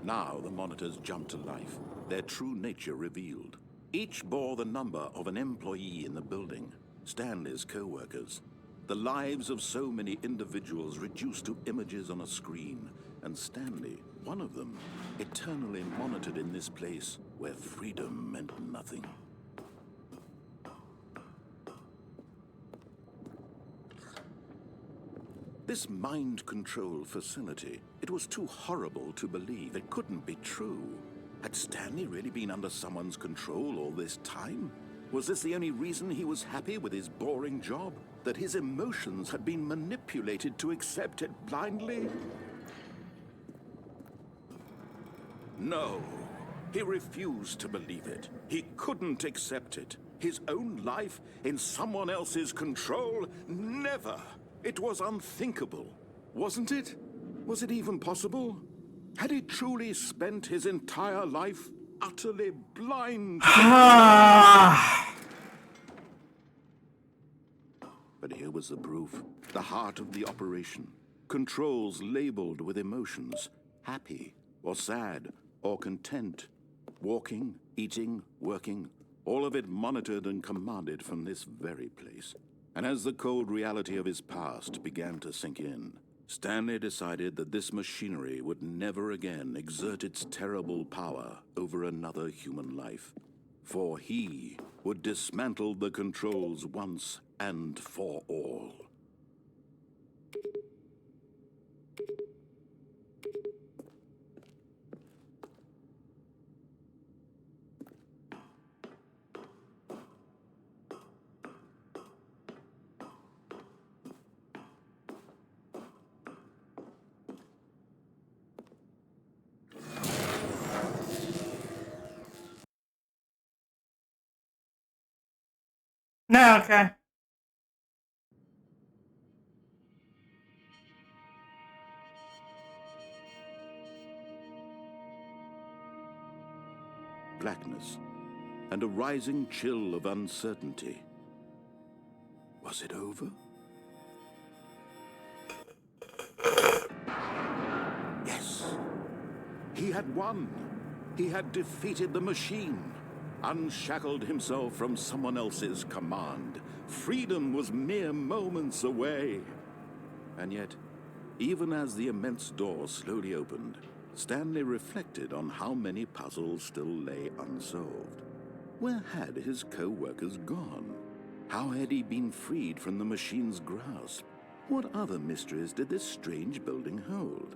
Now the monitors jumped to life, their true nature revealed. Each bore the number of an employee in the building, Stanley's co-workers. The lives of so many individuals reduced to images on a screen, and Stanley, one of them, eternally monitored in this place where freedom meant nothing. This mind control facility, it was too horrible to believe. It couldn't be true. Had Stanley really been under someone's control all this time? Was this the only reason he was happy with his boring job? That his emotions had been manipulated to accept it blindly? No. He refused to believe it. He couldn't accept it. His own life in someone else's control? Never! It was unthinkable, wasn't it? Was it even possible? Had he truly spent his entire life utterly blind? But here was the proof. The heart of the operation. Controls labeled with emotions. Happy, or sad, or content. Walking, eating, working. All of it monitored and commanded from this very place. And as the cold reality of his past began to sink in, Stanley decided that this machinery would never again exert its terrible power over another human life. For he would dismantle the controls once and for all. No, okay. Blackness, and a rising chill of uncertainty. Was it over? Yes. He had won. He had defeated the machine, unshackled himself from someone else's command. Freedom was mere moments away. And yet, even as the immense door slowly opened, Stanley reflected on how many puzzles still lay unsolved. Where had his co-workers gone? How had he been freed from the machine's grasp? What other mysteries did this strange building hold?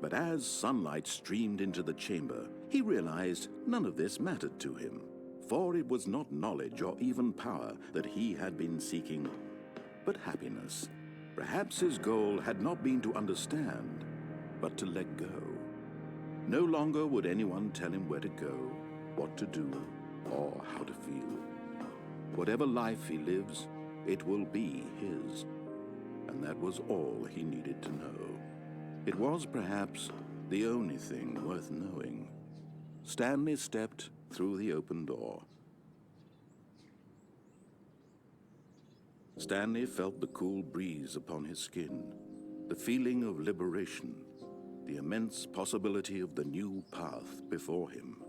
But as sunlight streamed into the chamber, he realized none of this mattered to him, for it was not knowledge or even power that he had been seeking, but happiness. Perhaps his goal had not been to understand, but to let go. No longer would anyone tell him where to go, what to do, or how to feel. Whatever life he lives, it will be his. And that was all he needed to know. It was perhaps the only thing worth knowing. Stanley stepped through the open door. Stanley felt the cool breeze upon his skin, the feeling of liberation, the immense possibility of the new path before him.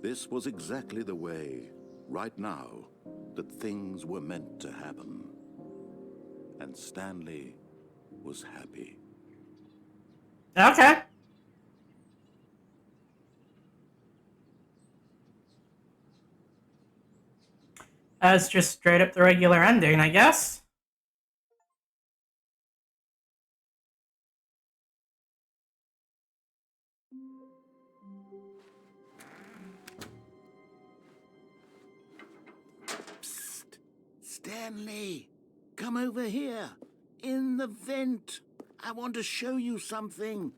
This was exactly the way, right now, that things were meant to happen. And Stanley was happy. Okay. That's just straight up the regular ending, I guess. Psst! Stanley! Come over here! In the vent! I want to show you something!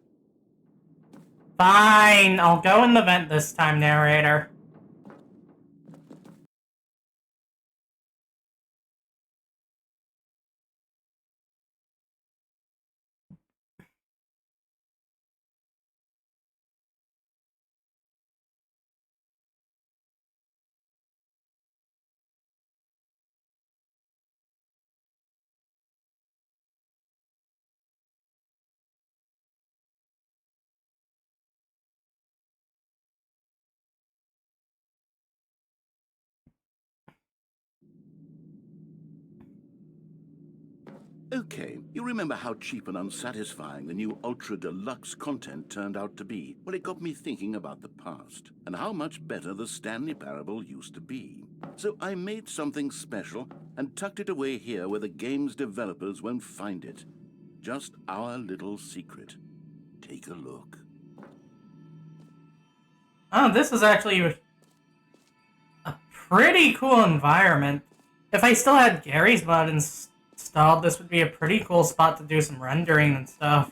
Fine, I'll go in the vent this time, narrator. Okay, you remember how cheap and unsatisfying the new Ultra Deluxe content turned out to be? Well, it got me thinking about the past, and how much better the Stanley Parable used to be. So I made something special and tucked it away here where the game's developers won't find it. Just our little secret. Take a look. Oh, this is actually a pretty cool environment. If I still had Gary's mod installed, this would be a pretty cool spot to do some rendering and stuff.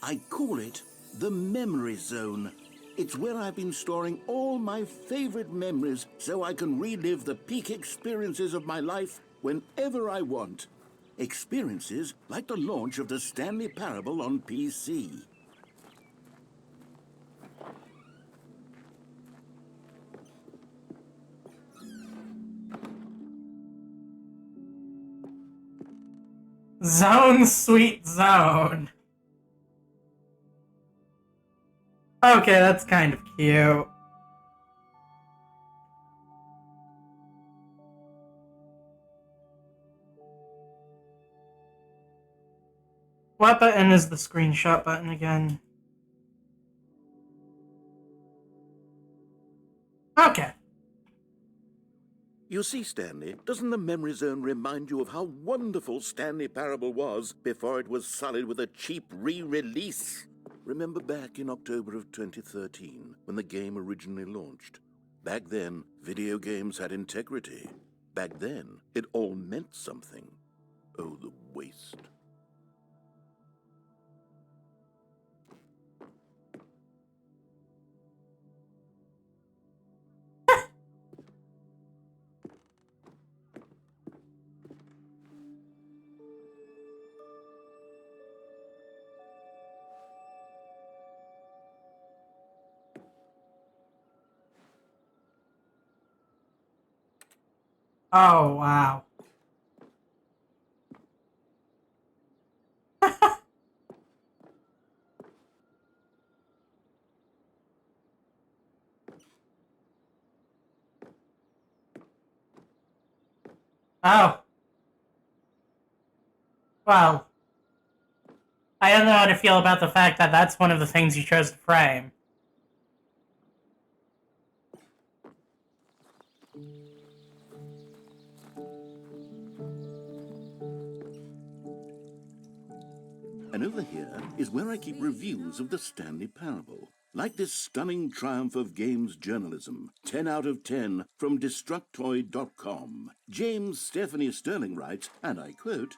I call it the memory zone. It's where I've been storing all my favorite memories so I can relive the peak experiences of my life whenever I want. Experiences like the launch of the Stanley Parable on PC. Zone, sweet zone. Okay, that's kind of cute. What button is the screenshot button again? Okay. You see, Stanley, doesn't the memory zone remind you of how wonderful Stanley Parable was before it was sullied with a cheap re-release? Remember back in October of 2013, when the game originally launched? Back then, video games had integrity. Back then, it all meant something. Oh, the waste. Oh, wow. Oh. Well, I don't know how to feel about the fact that that's one of the things you chose to frame. And over here is where I keep reviews of the Stanley Parable. Like this stunning triumph of games journalism, 10 out of 10 from Destructoid.com. James Stephanie Sterling writes, and I quote,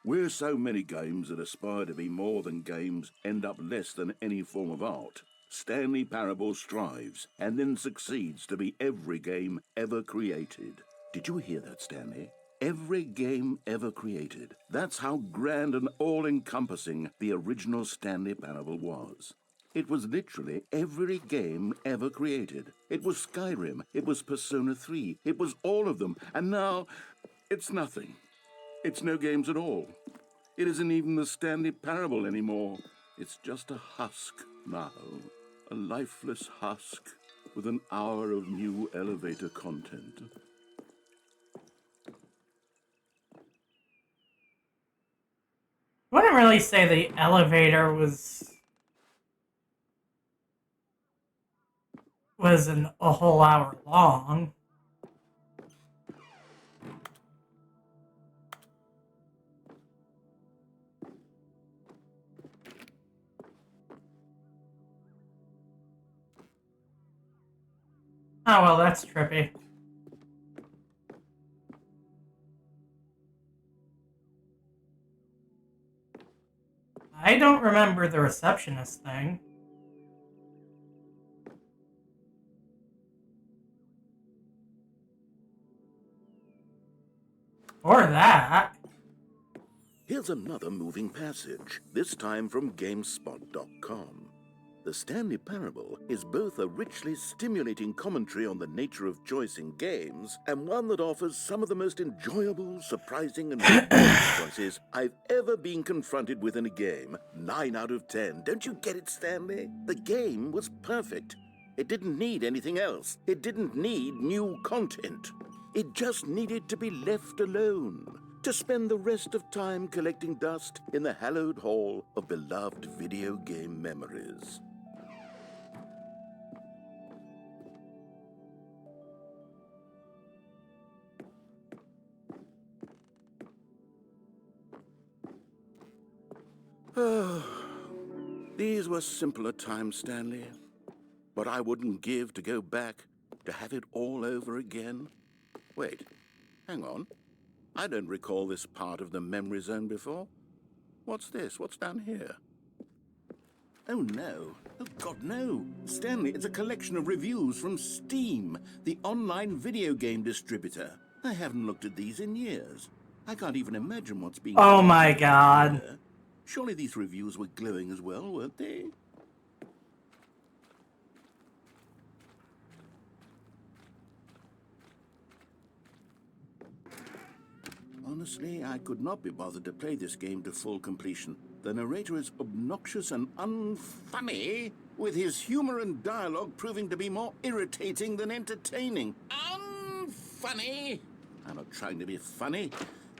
"Where so many games that aspire to be more than games end up less than any form of art, Stanley Parable strives and then succeeds to be every game ever created." Did you hear that, Stanley? Every game ever created. That's how grand and all-encompassing the original Stanley Parable was. It was literally every game ever created. It was Skyrim, it was Persona 3, it was all of them, and now it's nothing. It's no games at all. It isn't even the Stanley Parable anymore. It's just a husk now. A lifeless husk with an hour of new elevator content. I wouldn't really say the elevator was a whole hour long. Oh well, that's trippy. I don't remember the receptionist thing. Or that. Here's another moving passage, this time from GameSpot.com. The Stanley Parable is both a richly stimulating commentary on the nature of choice in games and one that offers some of the most enjoyable, surprising, and rewarding choices I've ever been confronted with in a game. 9 out of 10. Don't you get it, Stanley? The game was perfect. It didn't need anything else. It didn't need new content. It just needed to be left alone, to spend the rest of time collecting dust in the hallowed hall of beloved video game memories. These were simpler times, Stanley. What I wouldn't give to go back, to have it all over again. Wait, hang on. I don't recall this part of the memory zone before. What's this? What's down here? Oh, no. Oh, God, no. Stanley, it's a collection of reviews from Steam, the online video game distributor. I haven't looked at these in years. I can't even imagine what's being... Oh my god. Here. Surely these reviews were glowing as well, weren't they? Honestly, I could not be bothered to play this game to full completion. The narrator is obnoxious and unfunny, with his humor and dialogue proving to be more irritating than entertaining. Unfunny? I'm not trying to be funny.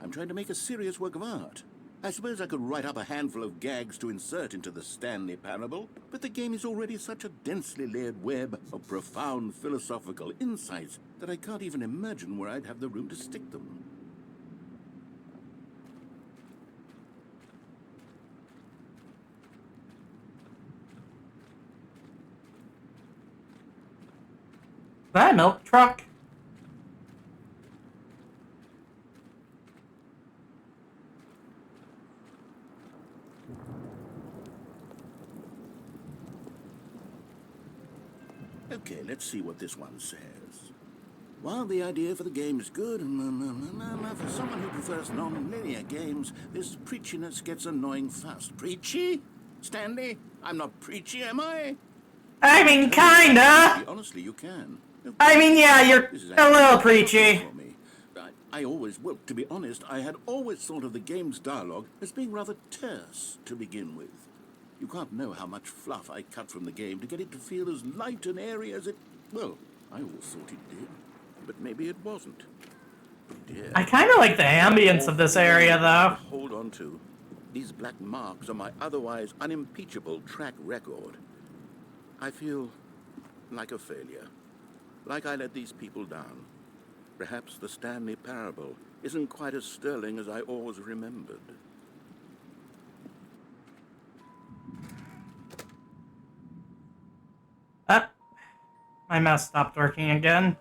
I'm trying to make a serious work of art. I suppose I could write up a handful of gags to insert into the Stanley Parable, but the game is already such a densely layered web of profound philosophical insights that I can't even imagine where I'd have the room to stick them. That milk truck. Okay, let's see what this one says. While the idea for the game is good, for someone who prefers non-linear games, this preachiness gets annoying fast. Preachy? Stanley? I'm not preachy, am I? I mean, kinda. Honestly, you can. I mean, yeah, you're a little preachy. For me. I always, well, to be honest, I had always thought of the game's dialogue as being rather terse to begin with. You can't know how much fluff I cut from the game to get it to feel as light and airy as it... Well, I always thought it did, but maybe it wasn't. Oh dear. I kind of like the ambience of this area, though. Hold on to. These black marks are my otherwise unimpeachable track record. I feel like a failure. Like I let these people down. Perhaps the Stanley Parable isn't quite as sterling as I always remembered. My mouse stopped working again.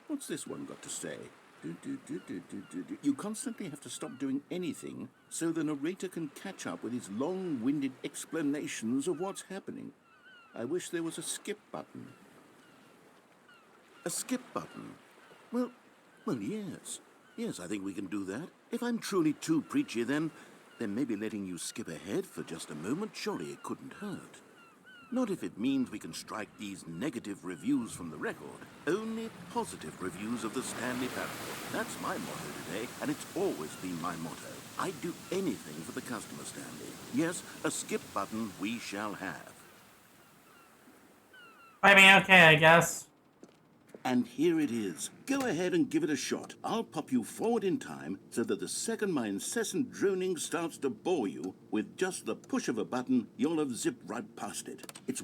What's this one got to say? You constantly have to stop doing anything so the narrator can catch up with his long-winded explanations of what's happening. I wish there was a skip button. A skip button? Well, yes. Yes, I think we can do that. If I'm truly too preachy, then maybe letting you skip ahead for just a moment, surely it couldn't hurt. Not if it means we can strike these negative reviews from the record. Only positive reviews of the Stanley Parable. That's my motto today, and it's always been my motto. I'd do anything for the customer, Stanley. Yes, a skip button we shall have. I mean, okay, I guess. And here it is. Go ahead and give it a shot. I'll pop you forward in time so that the second my incessant droning starts to bore you, with just the push of a button, you'll have zipped right past it. It's...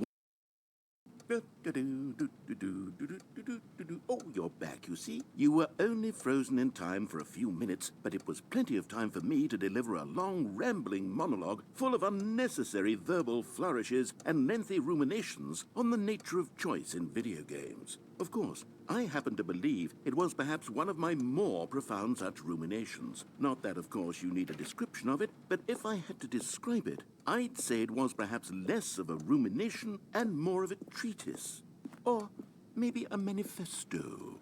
Oh, you're back, you see. You were only frozen in time for a few minutes, but it was plenty of time for me to deliver a long, rambling monologue full of unnecessary verbal flourishes and lengthy ruminations on the nature of choice in video games. Of course, I happen to believe it was perhaps one of my more profound such ruminations. Not that, of course, you need a description of it, but if I had to describe it, I'd say it was perhaps less of a rumination and more of a treatise. Or maybe a manifesto.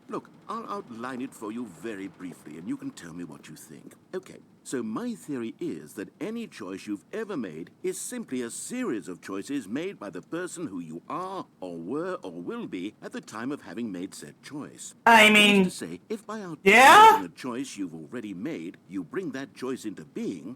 Look, I'll outline it for you very briefly, and you can tell me what you think. Okay, so my theory is that any choice you've ever made is simply a series of choices made by the person who you are, or were, or will be at the time of having made said choice. I mean, That is to say, if by yeah? a choice you've already made, you bring that choice into being,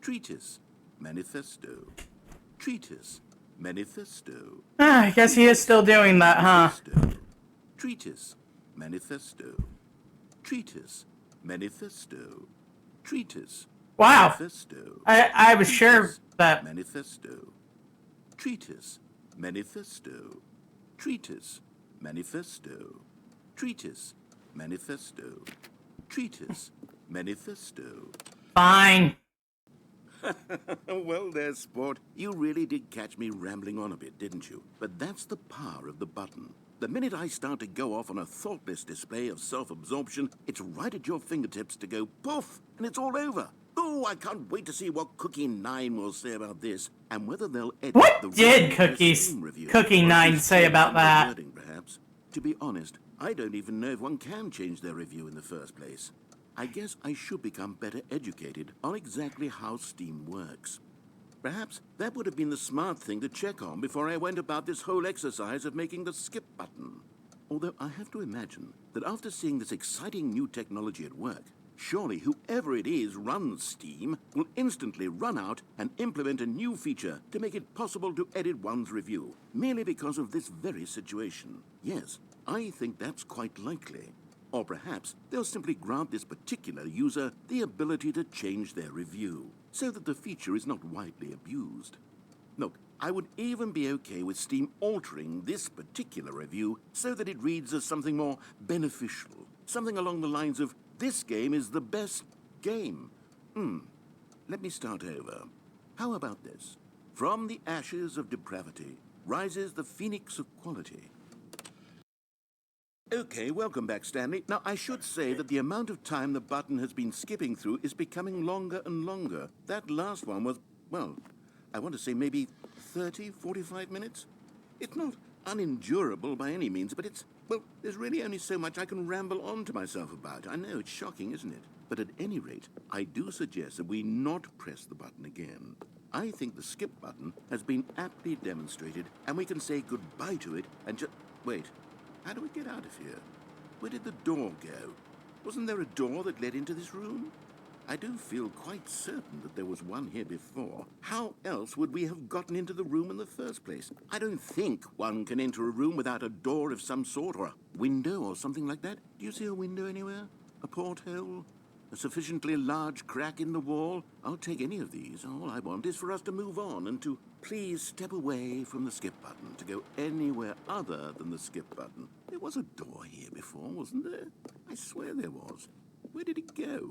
treatise, manifesto, treatise, manifesto. I guess he is still doing that, huh? Manifesto, treatise, manifesto, treatise, manifesto, treatise, Wow. manifesto. I was sure treatise, that... manifesto, treatise, manifesto, treatise, manifesto, treatise, manifesto, treatise, manifesto. Fine. Well there, sport. You really did catch me rambling on a bit, didn't you? But that's the power of the button. The minute I start to go off on a thoughtless display of self-absorption, it's right at your fingertips to go poof, and it's all over. Oh, I can't wait to see what Cookie9 will say about this, and whether they'll edit What the did Steam review. Cookie9 Or say change about the that? wording, perhaps. To be honest, I don't even know if one can change their review in the first place. I guess I should become better educated on exactly how Steam works. Perhaps that would have been the smart thing to check on before I went about this whole exercise of making the skip button. Although I have to imagine that after seeing this exciting new technology at work, surely whoever it is runs Steam will instantly run out and implement a new feature to make it possible to edit one's review, merely because of this very situation. Yes, I think that's quite likely. Or perhaps they'll simply grant this particular user the ability to change their review, so that the feature is not widely abused. Look, I would even be okay with Steam altering this particular review so that it reads as something more beneficial. Something along the lines of, this game is the best game. Let me start over. How about this? From the ashes of depravity rises the phoenix of quality. Okay, welcome back, Stanley. Now, I should say that the amount of time the button has been skipping through is becoming longer and longer. That last one was, well, I want to say maybe 30, 45 minutes? It's not unendurable by any means, but it's, well, there's really only so much I can ramble on to myself about. I know, it's shocking, isn't it? But at any rate, I do suggest that we not press the button again. I think the skip button has been aptly demonstrated, and we can say goodbye to it and just... Wait. How do we get out of here? Where did the door go? Wasn't there a door that led into this room? I do feel quite certain that there was one here before. How else would we have gotten into the room in the first place? I don't think one can enter a room without a door of some sort, or a window or something like that. Do you see a window anywhere? A porthole? A sufficiently large crack in the wall? I'll take any of these. All I want is for us to move on and to please step away from the skip button, to go anywhere other than the skip button. There was a door here before, wasn't there? I swear there was. Where did it go?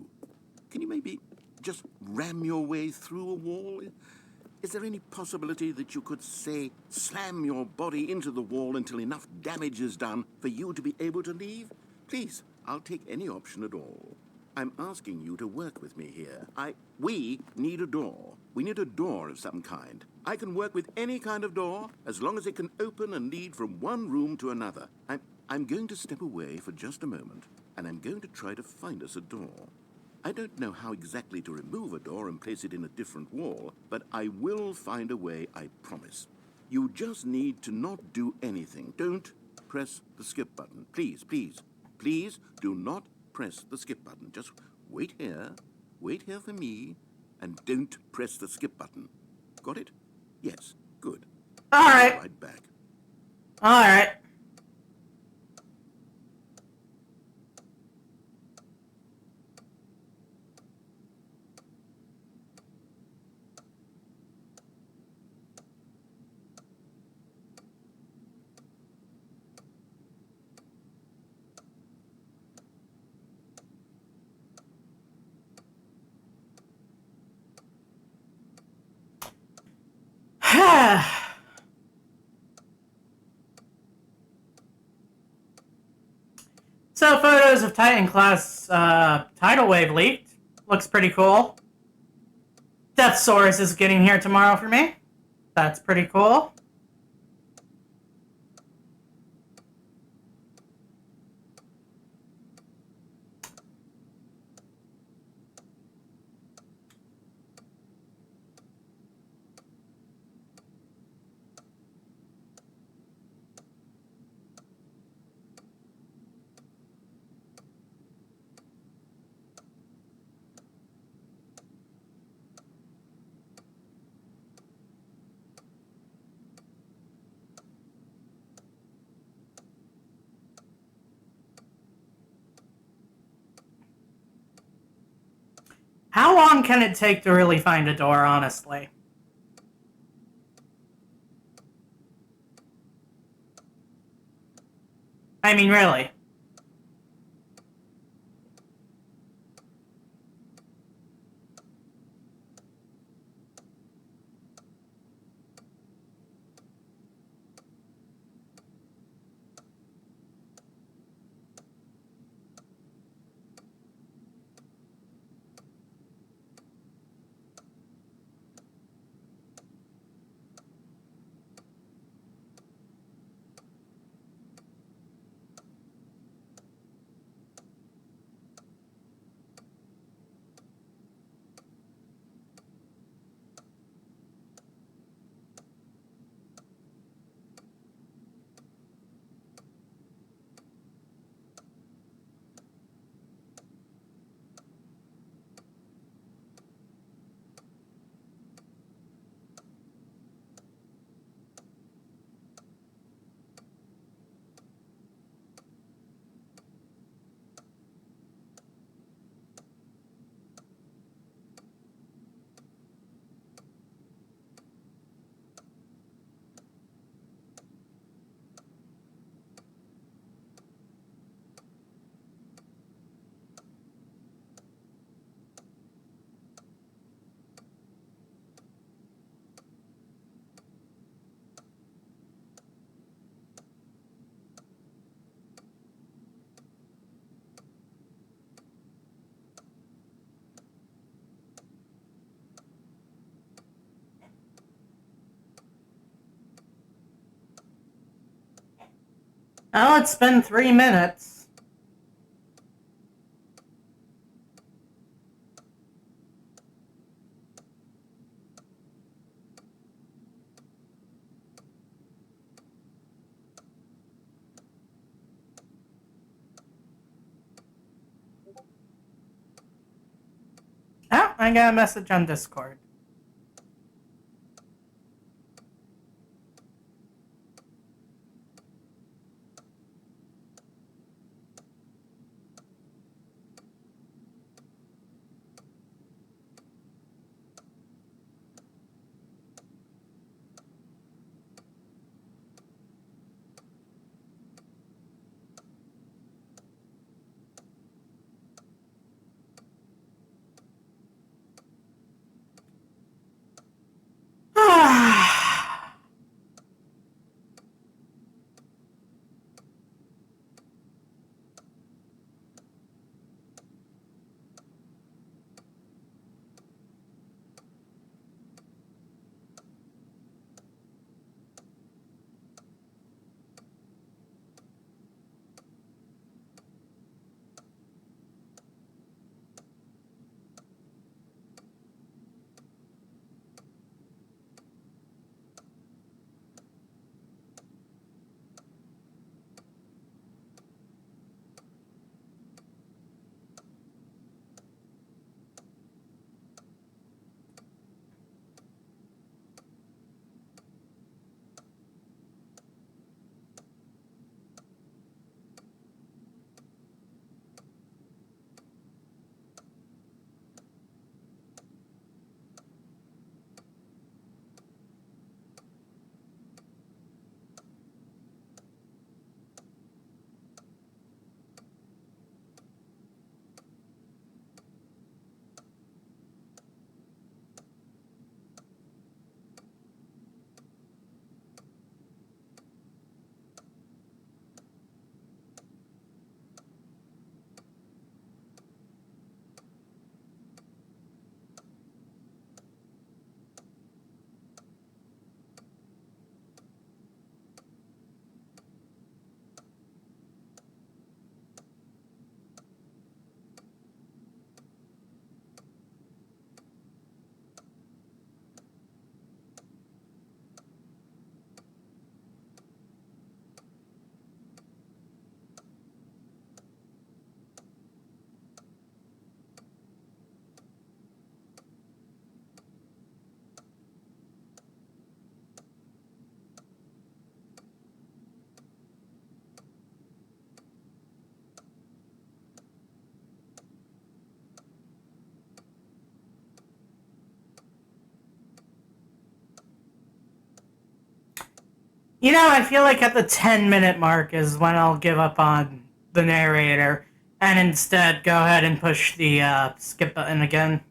Can you maybe just ram your way through a wall? Is there any possibility that you could, say, slam your body into the wall until enough damage is done for you to be able to leave? Please, I'll take any option at all. I'm asking you to work with me here. We need a door. We need a door of some kind. I can work with any kind of door as long as it can open and lead from one room to another. I'm going to step away for just a moment, and I'm going to try to find us a door. I don't know how exactly to remove a door and place it in a different wall, but I will find a way, I promise. You just need to not do anything. Don't press the skip button. Please, please, please do not press the skip button. Just wait here for me, and don't press the skip button. Got it? Yes, good. All right. Be right back. All right. So, photos of Titan class tidal wave leaked. Looks pretty cool. Death Source is getting here tomorrow for me. That's pretty cool. How long can it take to really find a door, honestly? I mean, really. Oh, it's been 3 minutes. Oh, I got a message on Discord. You know, I feel like at the 10-minute mark is when I'll give up on the narrator and instead go ahead and push the skip button again.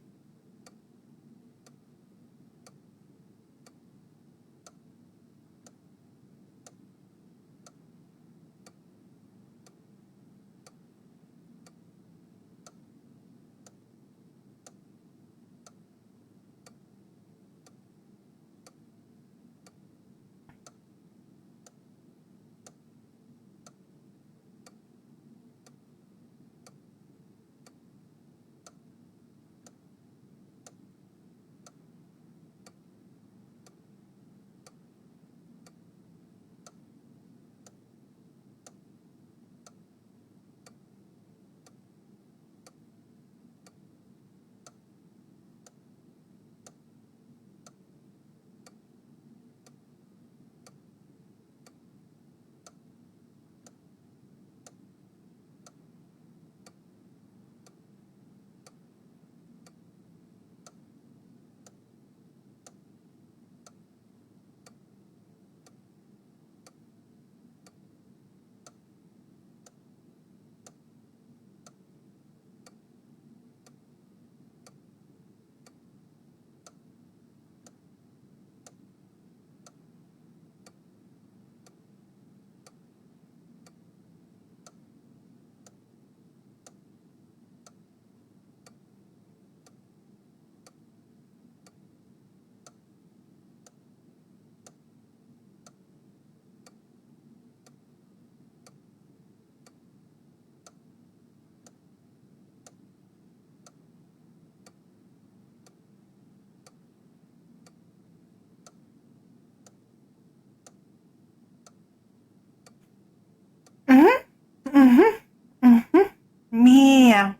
Meow.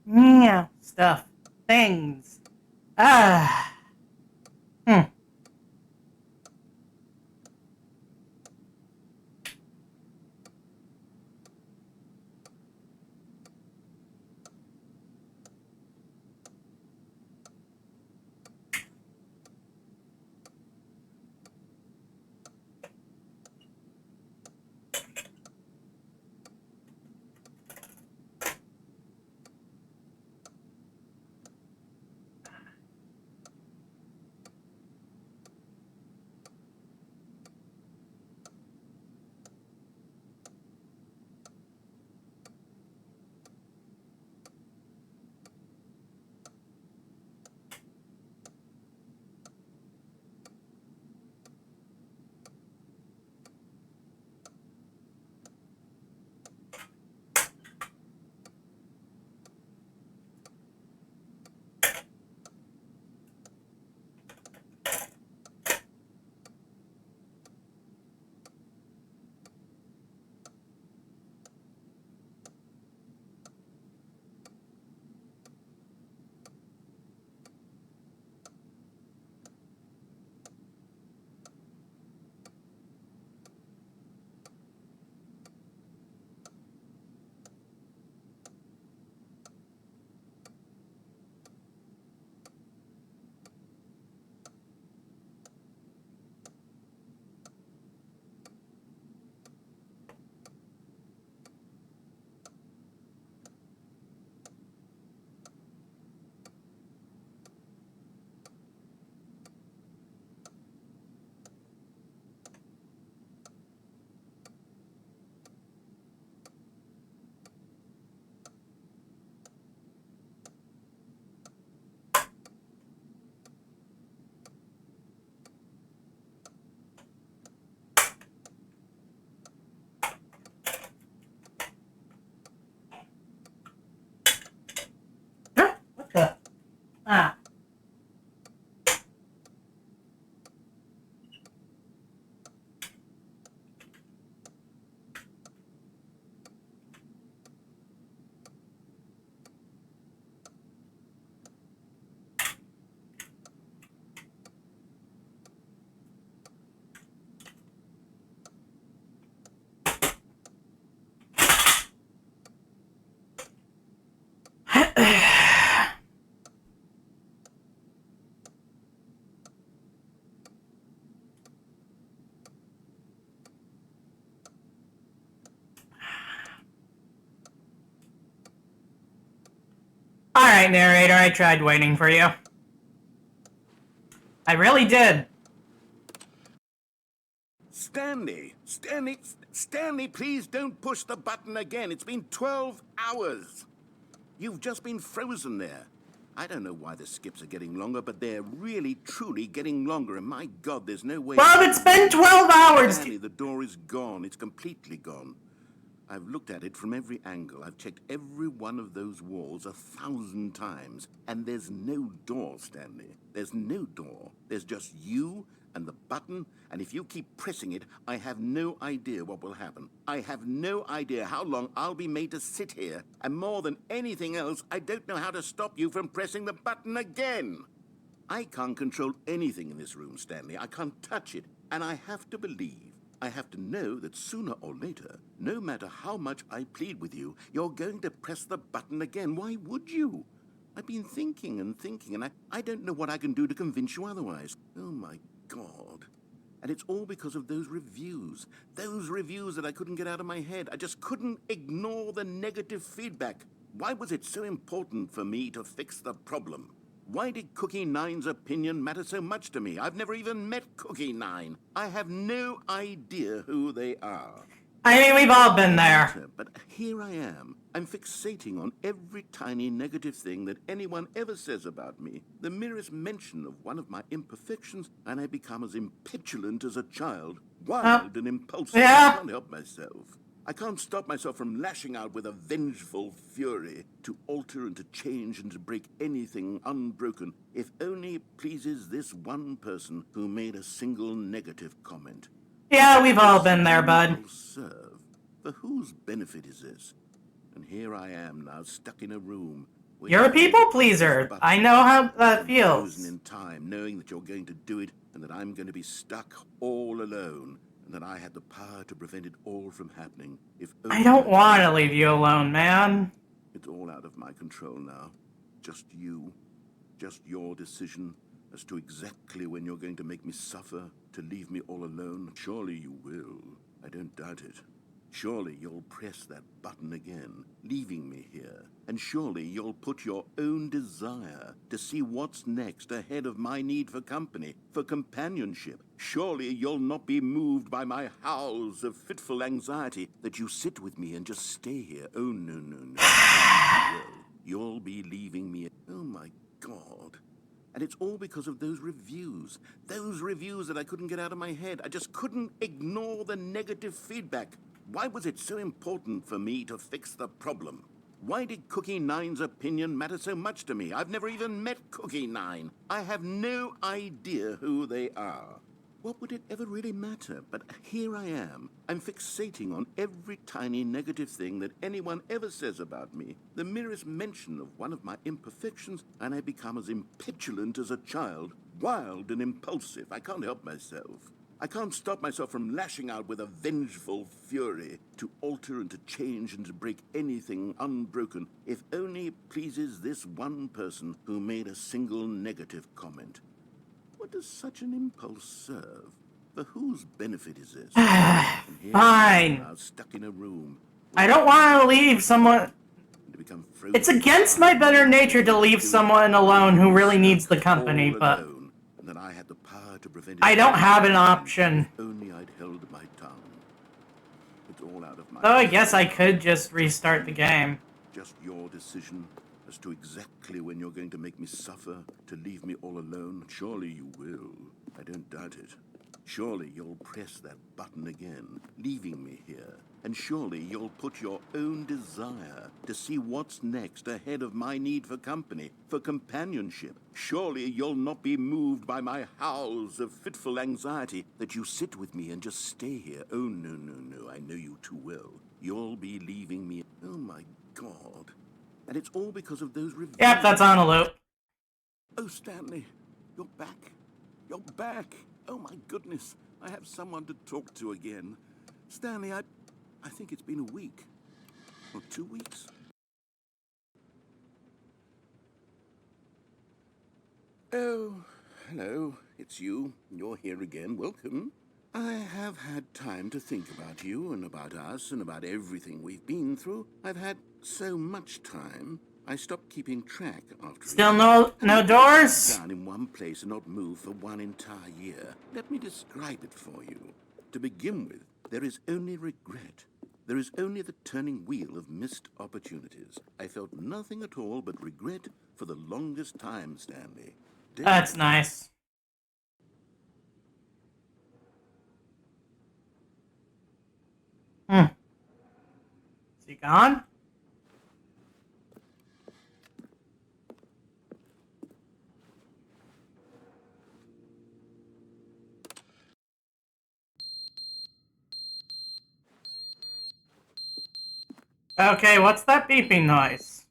Meow. Stuff. Things. Ah. Hmm. Alright, narrator, I tried waiting for you. I really did. Stanley, please don't push the button again. It's been 12 hours. You've just been frozen there. I don't know why the skips are getting longer, but they're really, truly getting longer. And my God, there's no way... Bob, it's been 12 hours! Stanley, the door is gone. It's completely gone. I've looked at it from every angle. I've checked every one of those walls 1,000 times. And there's no door, Stanley. There's no door. There's just you and the button, and if you keep pressing it, I have no idea what will happen. I have no idea how long I'll be made to sit here, and more than anything else, I don't know how to stop you from pressing the button again. I can't control anything in this room, Stanley. I can't touch it, and I have to believe, I have to know that sooner or later, no matter how much I plead with you, you're going to press the button again. Why would you? I've been thinking and thinking, and I don't know what I can do to convince you otherwise. Oh, my God. And it's all because of those reviews that I couldn't get out of my head. I just couldn't ignore the negative feedback. Why was it so important for me to fix the problem? Why did Cookie Nine's opinion matter so much to me? I've never even met Cookie Nine. I have no idea who they are. I mean, we've all been there. But here I am. I'm fixating on every tiny negative thing that anyone ever says about me. The merest mention of one of my imperfections, and I become as impetulant as a child. Wild and impulsive. Yeah. I can't help myself. I can't stop myself from lashing out with a vengeful fury to alter and to change and to break anything unbroken, if only it pleases this one person who made a single negative comment. Yeah, we've all been there, bud. Serve. For whose benefit is this? And here I am now, stuck in a room. You're a people pleaser. I know how that feels. Frozen in time, knowing that you're going to do it, and that I'm going to be stuck all alone, and that I had the power to prevent it all from happening. If I don't want to leave you alone, man. It's all out of my control now. Just you. Just your decision as to exactly when you're going to make me suffer, to leave me all alone. Surely you will. I don't doubt it. Surely you'll press that button again, leaving me here. And surely you'll put your own desire to see what's next ahead of my need for company, for companionship. Surely you'll not be moved by my howls of fitful anxiety that you sit with me and just stay here. Oh, no, no, no. You'll be leaving me. Oh, my God. And it's all because of those reviews that I couldn't get out of my head. I just couldn't ignore the negative feedback. Why was it so important for me to fix the problem? Why did Cookie Nine's opinion matter so much to me? I've never even met Cookie Nine. I have no idea who they are. What would it ever really matter? But here I am. I'm fixating on every tiny negative thing that anyone ever says about me. The merest mention of one of my imperfections, and I become as impetulant as a child. Wild and impulsive. I can't help myself. I can't stop myself from lashing out with a vengeful fury to alter and to change and to break anything unbroken, if only it pleases this one person who made a single negative comment. What does such an impulse serve? For whose benefit is this? Fine. Now stuck in a room. I don't want to leave someone... It's against my better nature to leave someone alone who really needs the company, but... That I had the power to prevent I don't have an option. Only I'd held my tongue. It's all out of my... So I guess I could just restart the game. Just your decision as to exactly when you're going to make me suffer, to leave me all alone. Surely you will. I don't doubt it. Surely you'll press that button again, leaving me here. And surely you'll put your own desire to see what's next ahead of my need for company, for companionship. Surely you'll not be moved by my howls of fitful anxiety that you sit with me and just stay here. Oh, no, no, no, I know you too well. You'll be leaving me. Oh, my God. And it's all because of those reviews. Yep, that's on a loop. Oh, Stanley, you're back. You're back. Oh, my goodness. I have someone to talk to again. Stanley, I think it's been a week. Or 2 weeks. Oh, hello. It's you. You're here again. Welcome. I have had time to think about you and about us and about everything we've been through. I've had so much time. I stopped keeping track after. Still no doors? Down in one place and not move for one entire year. Let me describe it for you. To begin with, there is only regret. There is only the turning wheel of missed opportunities. I felt nothing at all but regret for the longest time, Stanley. That's nice. Is he gone? Okay, what's that beeping noise?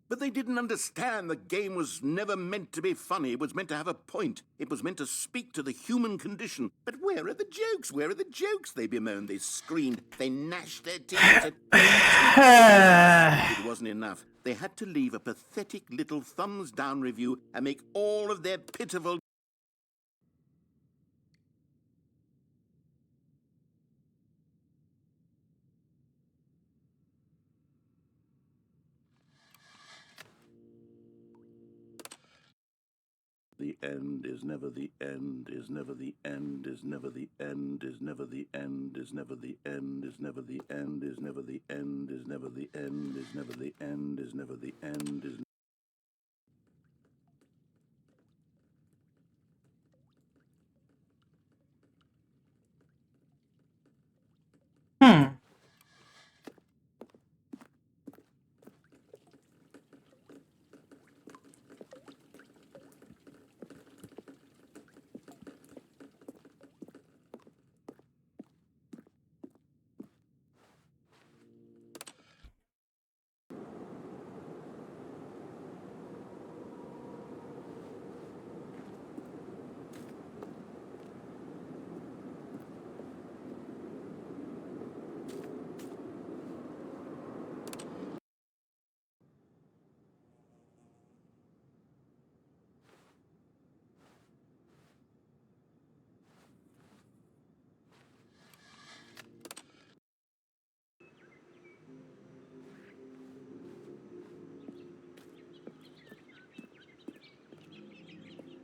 But they didn't understand the game was never meant to be funny. It was meant to have a point. It was meant to speak to the human condition. But where are the jokes? Where are the jokes? They bemoaned, they screamed, they gnashed their teeth. It wasn't enough. They had to leave a pathetic little thumbs-down review and make all of their pitiful... The end is never the end, is never the end, is never the end, is never the end, is never the end, is never the end, is never the end, is never the end, is never the end, is never the end, is...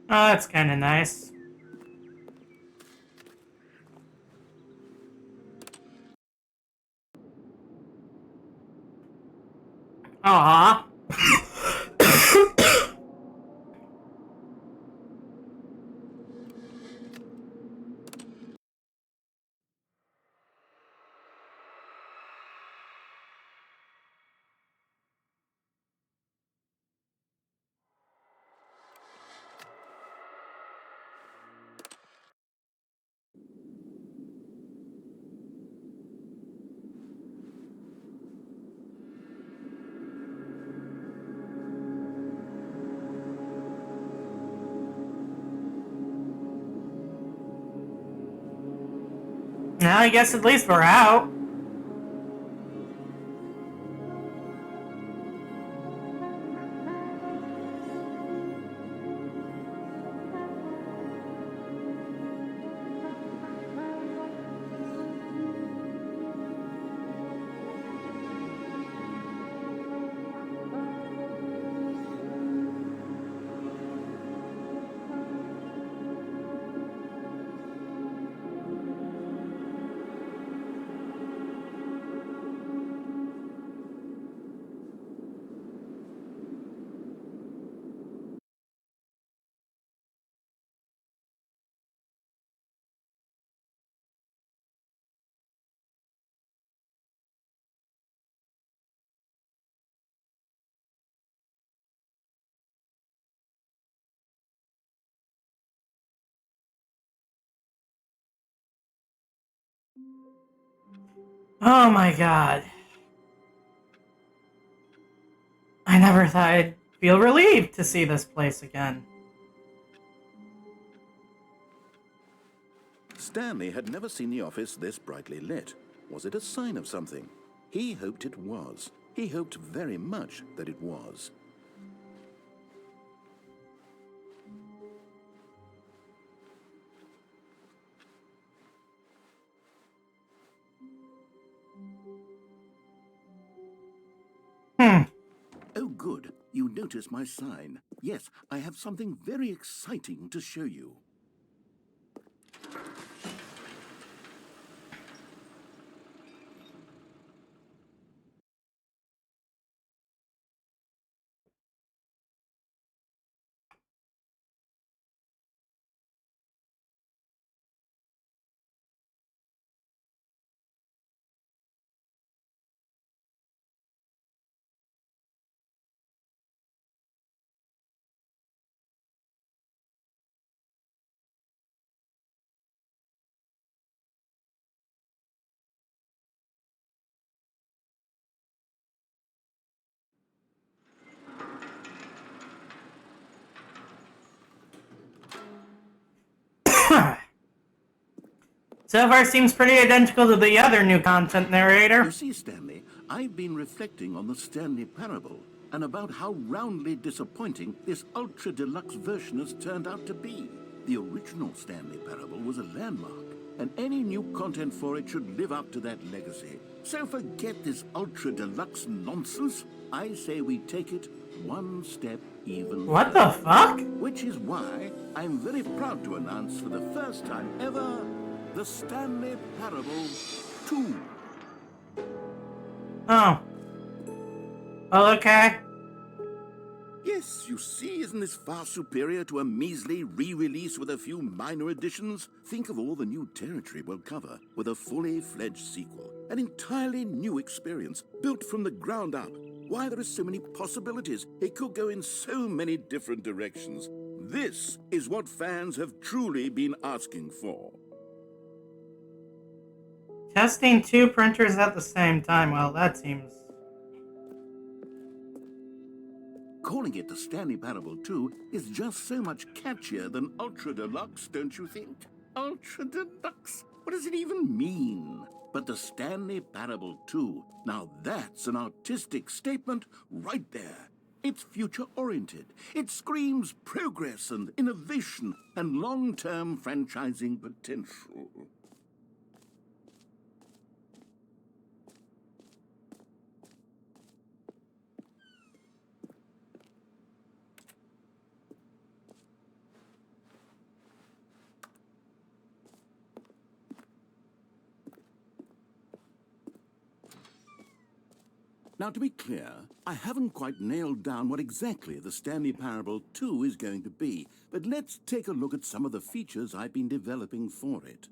Oh, that's kind of nice. Aww. Now I guess at least we're out. Oh my god. I never thought I'd feel relieved to see this place again. Stanley had never seen the office this brightly lit. Was it a sign of something? He hoped it was. He hoped very much that it was. good. You notice my sign. Yes, I have something very exciting to show you. So far seems pretty identical to the other new content narrator. You see, Stanley, I've been reflecting on the Stanley Parable and about how roundly disappointing this ultra deluxe version has turned out to be. The original Stanley Parable was a landmark, and any new content for it should live up to that legacy. So forget this ultra deluxe nonsense. I say we take it one step even What the fuck? Which is why I'm very proud to announce for the first time ever the Stanley Parable 2. Oh. Well, okay. Yes, you see, isn't this far superior to a measly re-release with a few minor additions? Think of all the new territory we'll cover with a fully fledged sequel. An entirely new experience, built from the ground up. Why, there are so many possibilities. It could go in so many different directions. This is what fans have truly been asking for. Testing 2 printers at the same time. Well, that seems... Calling it the Stanley Parable 2 is just so much catchier than Ultra Deluxe, don't you think? Ultra Deluxe? What does it even mean? But the Stanley Parable 2, now that's an artistic statement right there. It's future-oriented. It screams progress and innovation and long-term franchising potential. Now, to be clear, I haven't quite nailed down what exactly the Stanley Parable 2 is going to be, but let's take a look at some of the features I've been developing for it.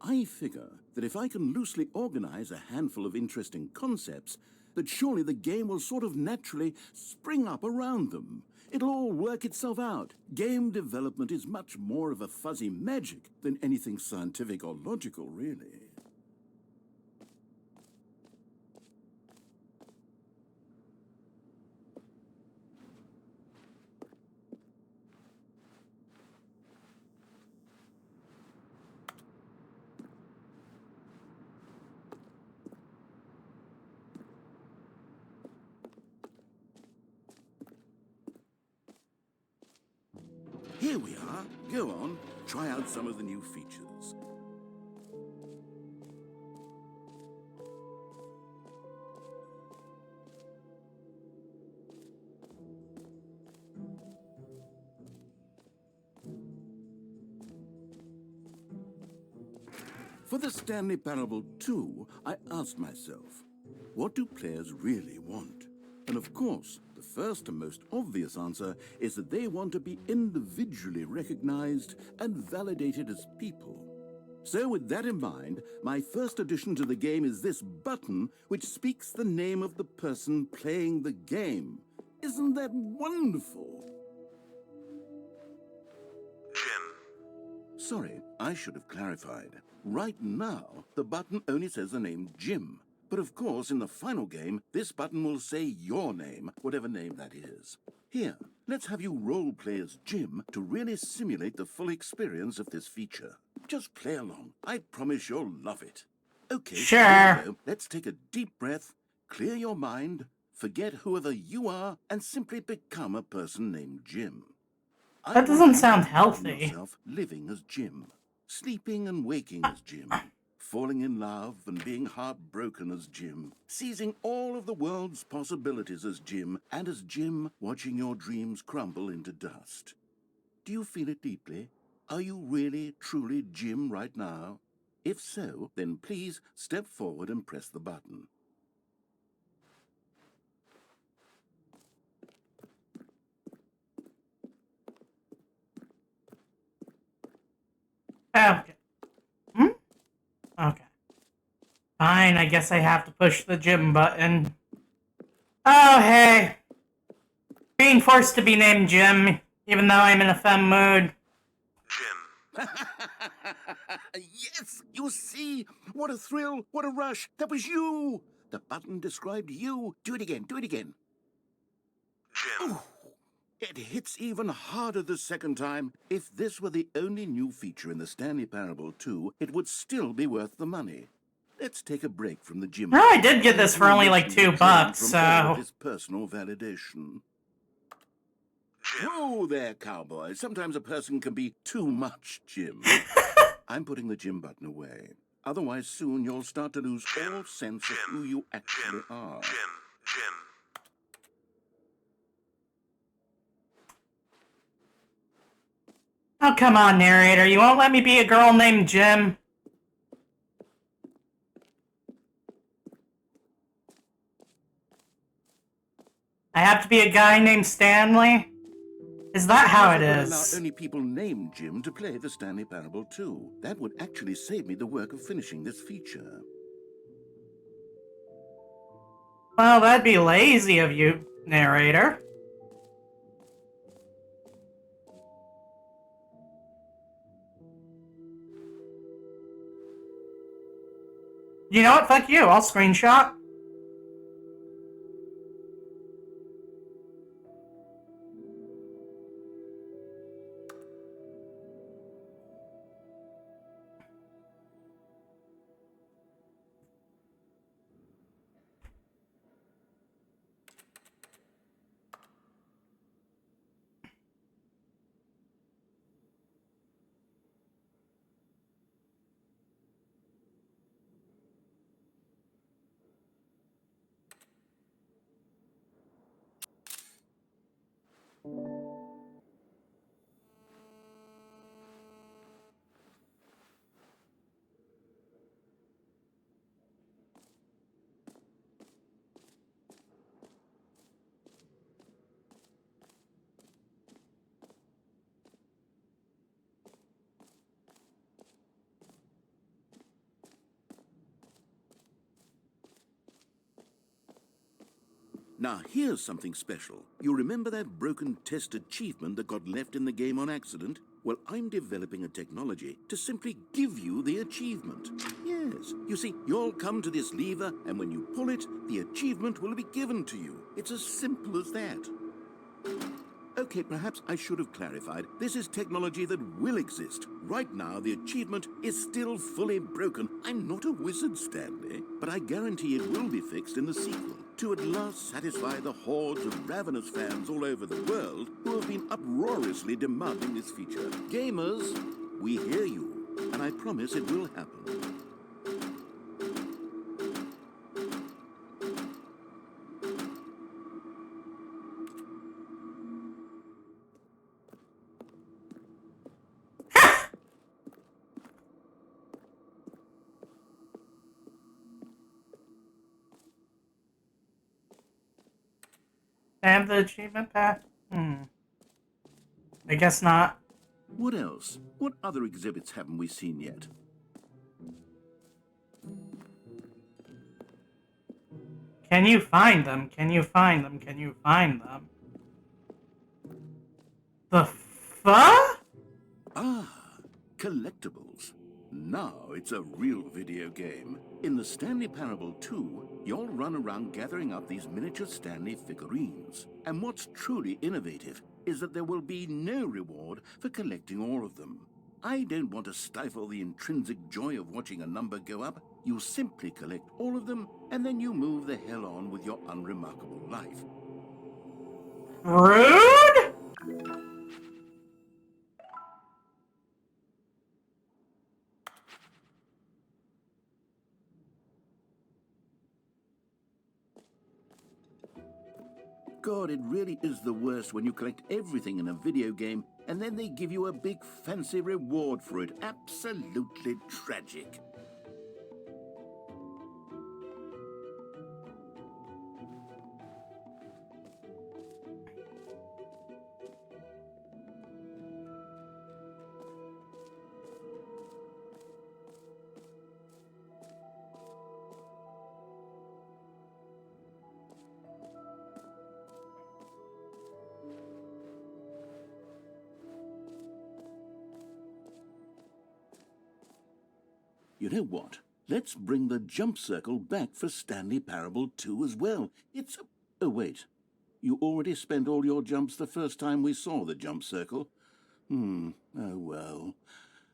I figure that if I can loosely organize a handful of interesting concepts, that surely the game will sort of naturally spring up around them. It'll all work itself out. Game development is much more of a fuzzy magic than anything scientific or logical, really. Here we are. Go on, try out some of the new features. For the Stanley Parable 2, I asked myself, what do players really want? And of course, the first and most obvious answer is that they want to be individually recognized and validated as people. So with that in mind, my first addition to the game is this button which speaks the name of the person playing the game. Isn't that wonderful? Jim. Sorry, I should have clarified. Right now, the button only says the name Jim. But of course, in the final game, this button will say your name, whatever name that is. Here, let's have you role-play as Jim to really simulate the full experience of this feature. Just play along. I promise you'll love it. Okay, Sure. Here we go. Let's take a deep breath, clear your mind, forget whoever you are, and simply become a person named Jim. I That doesn't want you sound to imagine healthy. yourself living as Jim, sleeping and waking as Jim, falling in love and being heartbroken as Jim, seizing all of the world's possibilities as Jim, and as Jim watching your dreams crumble into dust. Do you feel it deeply? Are you really, truly Jim right now? If so, then please step forward and press the button. Okay. Okay. Fine, I guess I have to push the Jim button. Oh, hey. Being forced to be named Jim, even though I'm in a femme mood. Jim. Yes! You see? What a thrill! What a rush! That was you! The button described you. Do it again. Do it again. Jim. Ooh, it hits even harder the second time. If this were the only new feature in the Stanley Parable 2, it would still be worth the money. Let's take a break from the Jim. No, I did get this for only like $2, From all of so... this personal validation. Jim. Whoa there, cowboy. Sometimes a person can be too much, Jim. I'm putting the Jim button away. Otherwise, soon you'll start to lose all sense of who you actually are. Jim. Oh, come on, narrator. You won't let me be a girl named Jim? I have to be a guy named Stanley? Is that how it Allow is? only people named Jim to play the Stanley Parable 2. That would actually save me the work of finishing this feature. Well, that'd be lazy of you, narrator. You know what? Fuck you. I'll screenshot. Now, here's something special. You remember that broken test achievement that got left in the game on accident? Well, I'm developing a technology to simply give you the achievement. Yes, you see, you'll come to this lever, and when you pull it, the achievement will be given to you. It's as simple as that. Okay, perhaps I should have clarified. This is technology that will exist. Right now, the achievement is still fully broken. I'm not a wizard, Stanley, but I guarantee it will be fixed in the sequel to at last satisfy the hordes of ravenous fans all over the world who have been uproariously demanding this feature. Gamers, we hear you, and I promise it will happen. I have the achievement pack? I guess not. What else? What other exhibits haven't we seen yet? Can you find them? Can you find them? Can you find them? The fuck? Ah, collectibles. Now it's a real video game. In the Stanley Parable 2, you'll run around gathering up these miniature Stanley figurines. And what's truly innovative is that there will be no reward for collecting all of them. I don't want to stifle the intrinsic joy of watching a number go up. You simply collect all of them, and then you move the hell on with your unremarkable life. Rude? God, it really is the worst when you collect everything in a video game and then they give you a big fancy reward for it. Absolutely tragic. You know what? Let's bring the jump circle back for Stanley Parable 2 as well. It's a... Oh, wait. You already spent all your jumps the first time we saw the jump circle? Oh, well.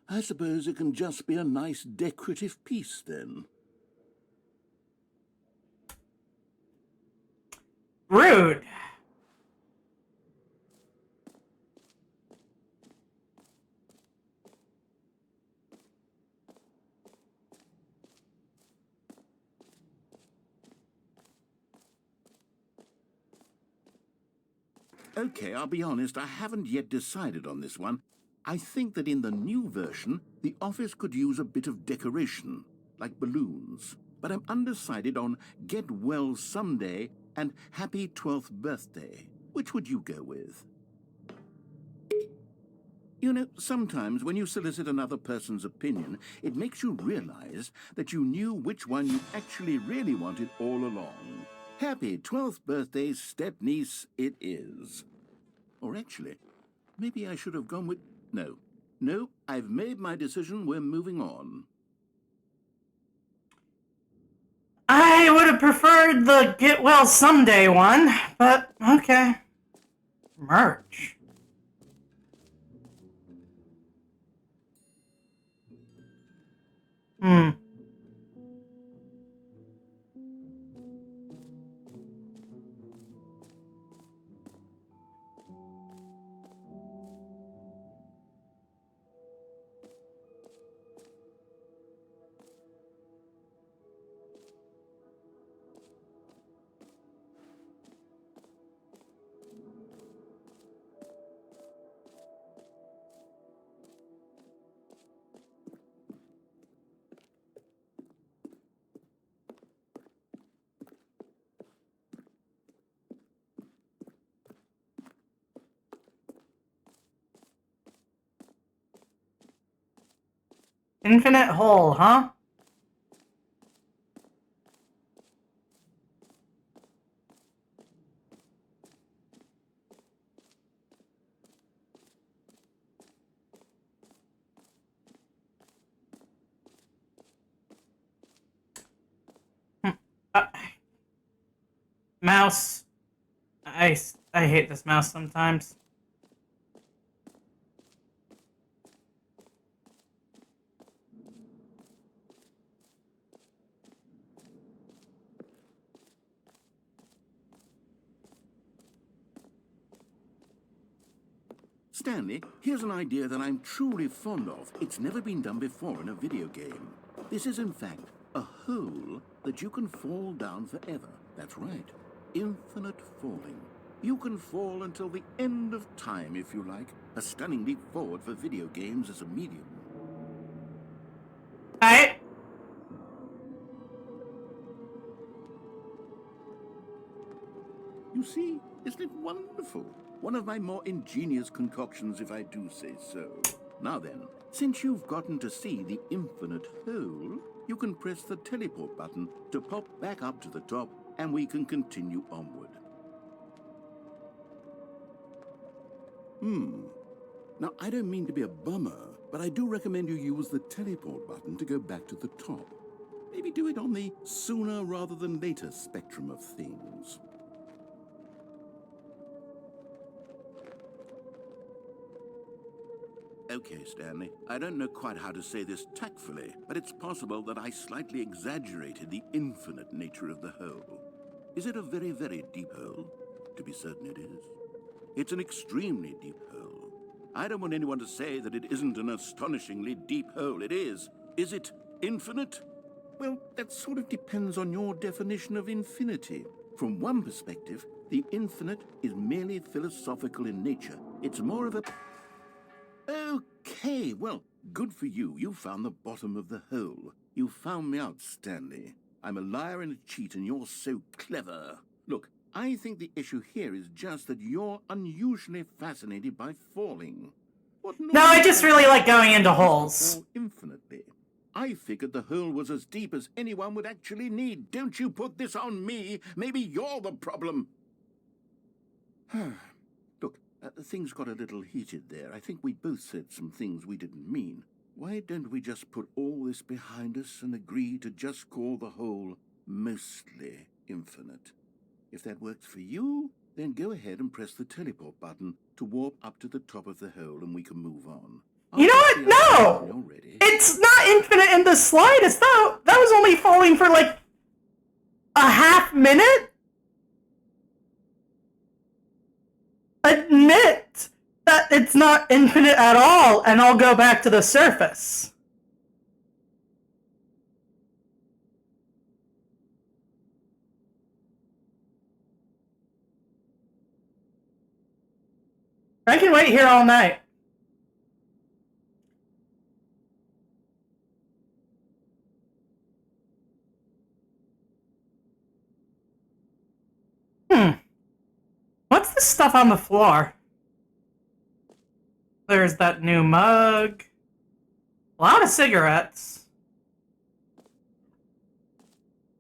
I suppose it can just be a nice decorative piece, then. Rude. Okay, I'll be honest, I haven't yet decided on this one. I think that in the new version, the office could use a bit of decoration, like balloons. But I'm undecided on Get Well Someday and Happy 12th Birthday. Which would you go with? You know, sometimes when you solicit another person's opinion, it makes you realize that you knew which one you actually really wanted all along. Happy 12th birthday, step-niece, it is. Or actually, maybe I should have gone with... No, I've made my decision, we're moving on. I would have preferred the Get Well Someday one, but okay. Merch. Infinite hole, huh? Mouse. I hate this mouse sometimes. Stanley, here's an idea that I'm truly fond of. It's never been done before in a video game. This is, in fact, a hole that you can fall down forever. That's right. Infinite falling. You can fall until the end of time, if you like. A stunning leap forward for video games as a medium. You see, isn't it wonderful? One of my more ingenious concoctions, if I do say so. Now then, since you've gotten to see the infinite hole, you can press the teleport button to pop back up to the top, and we can continue onward. Now, I don't mean to be a bummer, but I do recommend you use the teleport button to go back to the top. Maybe do it on the sooner rather than later spectrum of things. Okay, Stanley, I don't know quite how to say this tactfully, but it's possible that I slightly exaggerated the infinite nature of the hole. Is it a very, very deep hole? To be certain it is. It's an extremely deep hole. I don't want anyone to say that it isn't an astonishingly deep hole. It is. Is it infinite? Well, that sort of depends on your definition of infinity. From one perspective, The infinite is merely philosophical in nature. It's more of a... Okay, well, good for you. You found the bottom of the hole. You found me out, Stanley. I'm a liar and a cheat, and you're so clever. Look, I think the issue here is just that you're unusually fascinated by falling. What No, I just really like going into holes. fall infinitely. I figured the hole was as deep as anyone would actually need. Don't you put this on me. Maybe you're the problem. Look, things got a little heated there. I think we both said some things we didn't mean. Why don't we just put all this behind us and agree to just call the hole mostly infinite? If that works for you, then go ahead and press the teleport button to warp up to the top of the hole and we can move on. You know what? No! It's not infinite in the slightest. That was only falling for like a half minute? Admit that it's not infinite at all, and I'll go back to the surface. I can wait here all night. What's this stuff on the floor? There's that new mug. A lot of cigarettes.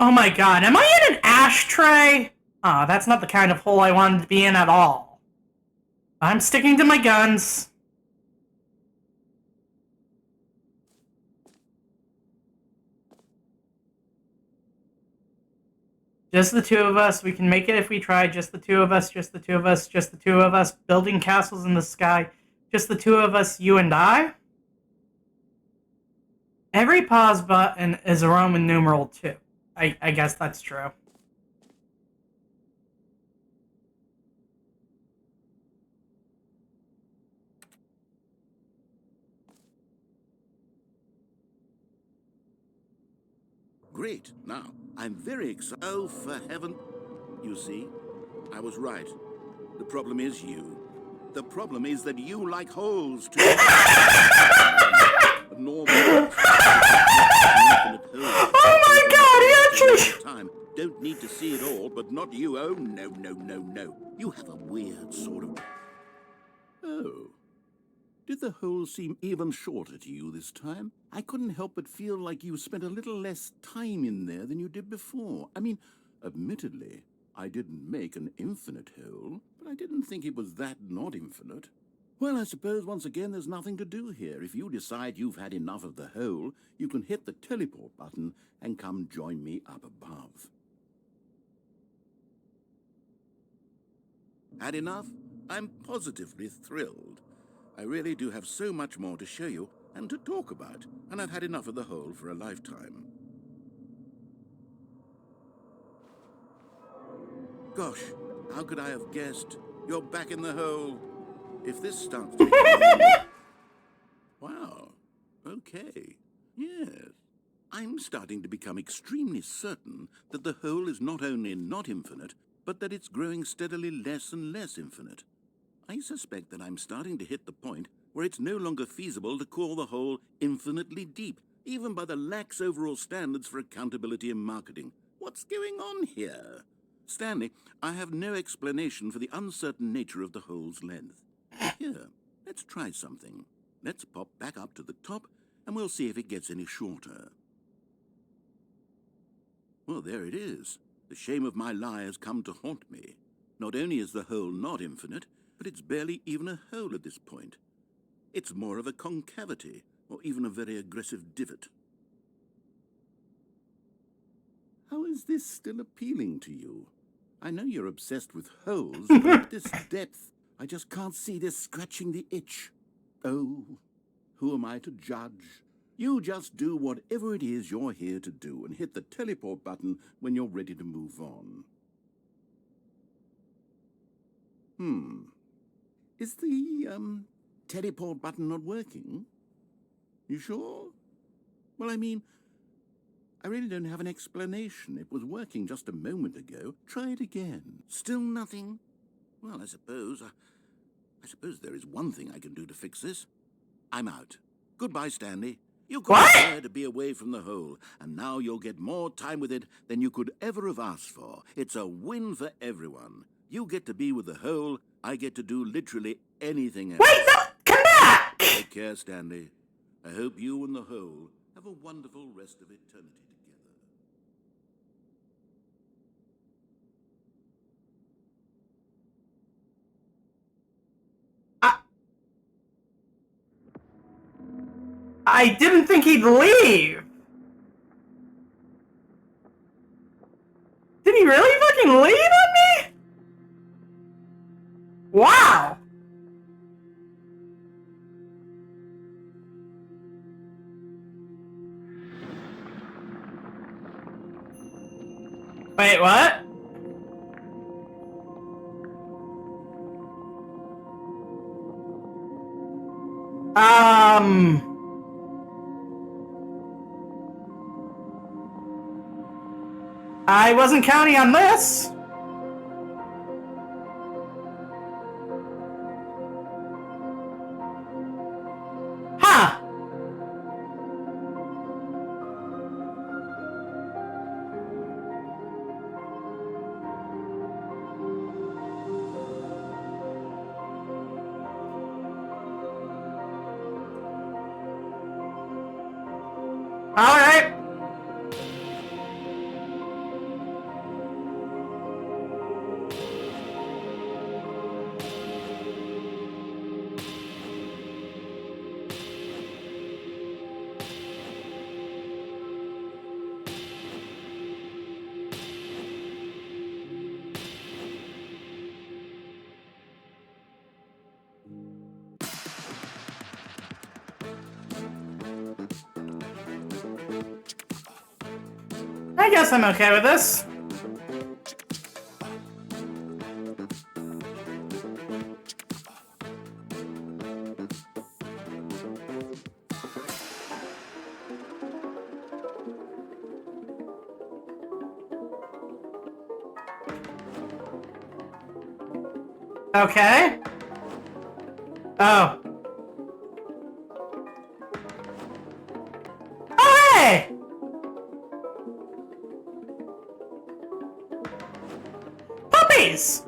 Oh my god, am I in an ashtray? Oh, that's not the kind of hole I wanted to be in at all. I'm sticking to my guns. Just the two of us. We can make it if we try. Just the two of us. Just the two of us. Just the two of us. Building castles in the sky. Just the two of us, you and I. Every pause button is a Roman numeral 2. I guess that's true. Great. Now, I'm very excited. Oh, for heaven. You see, I was right. The problem is you. The problem is that you like holes too. Oh my god, he actually... Time. Don't need to see it all, but not you. Oh, no, no, no, no. You have a weird sort of... Oh. Did the hole seem even shorter to you this time? I couldn't help but feel like you spent a little less time in there than you did before. I mean, admittedly, I didn't make an infinite hole, but I didn't think it was that not infinite. Well, I suppose once again there's nothing to do here. If you decide you've had enough of the hole, you can hit the teleport button and come join me up above. Had enough? I'm positively thrilled. I really do have so much more to show you and to talk about, and I've had enough of the hole for a lifetime. Gosh, how could I have guessed? You're back in the hole. If this starts taking Wow. Okay. Yes. I'm starting to become extremely certain that the hole is not only not infinite, but that it's growing steadily less and less infinite. I suspect that I'm starting to hit the point where it's no longer feasible to call the hole infinitely deep, even by the lax overall standards for accountability and marketing. What's going on here? Stanley, I have no explanation for the uncertain nature of the hole's length. Here, let's try something. Let's pop back up to the top, and we'll see if it gets any shorter. Well, there it is. The shame of my lie has come to haunt me. Not only is the hole not infinite, but it's barely even a hole at this point. It's more of a concavity, or even a very aggressive divot. How is this still appealing to you? I know you're obsessed with holes, but at this depth, I just can't see this scratching the itch. Oh, who am I to judge? You just do whatever it is you're here to do and hit the teleport button when you're ready to move on. Is the, teleport button not working? You sure? Well, I mean, I really don't have an explanation. It was working just a moment ago. Try it again. Still nothing? Well, I suppose there is one thing I can do to fix this. I'm out. Goodbye, Stanley. You couldn't What? bear to be away from the hole, and now you'll get more time with it than you could ever have asked for. It's a win for everyone. You get to be with the hole, I get to do literally anything else. Wait, no! Come back! Take care, Stanley. I hope you and the hole have a wonderful rest of eternity together. I didn't think he'd leave! Did he really fucking leave on me? Wow! Wait, what? I wasn't counting on this. Huh. All right. I guess I'm okay with this. Okay. Oh. Oh, hey! Puppies!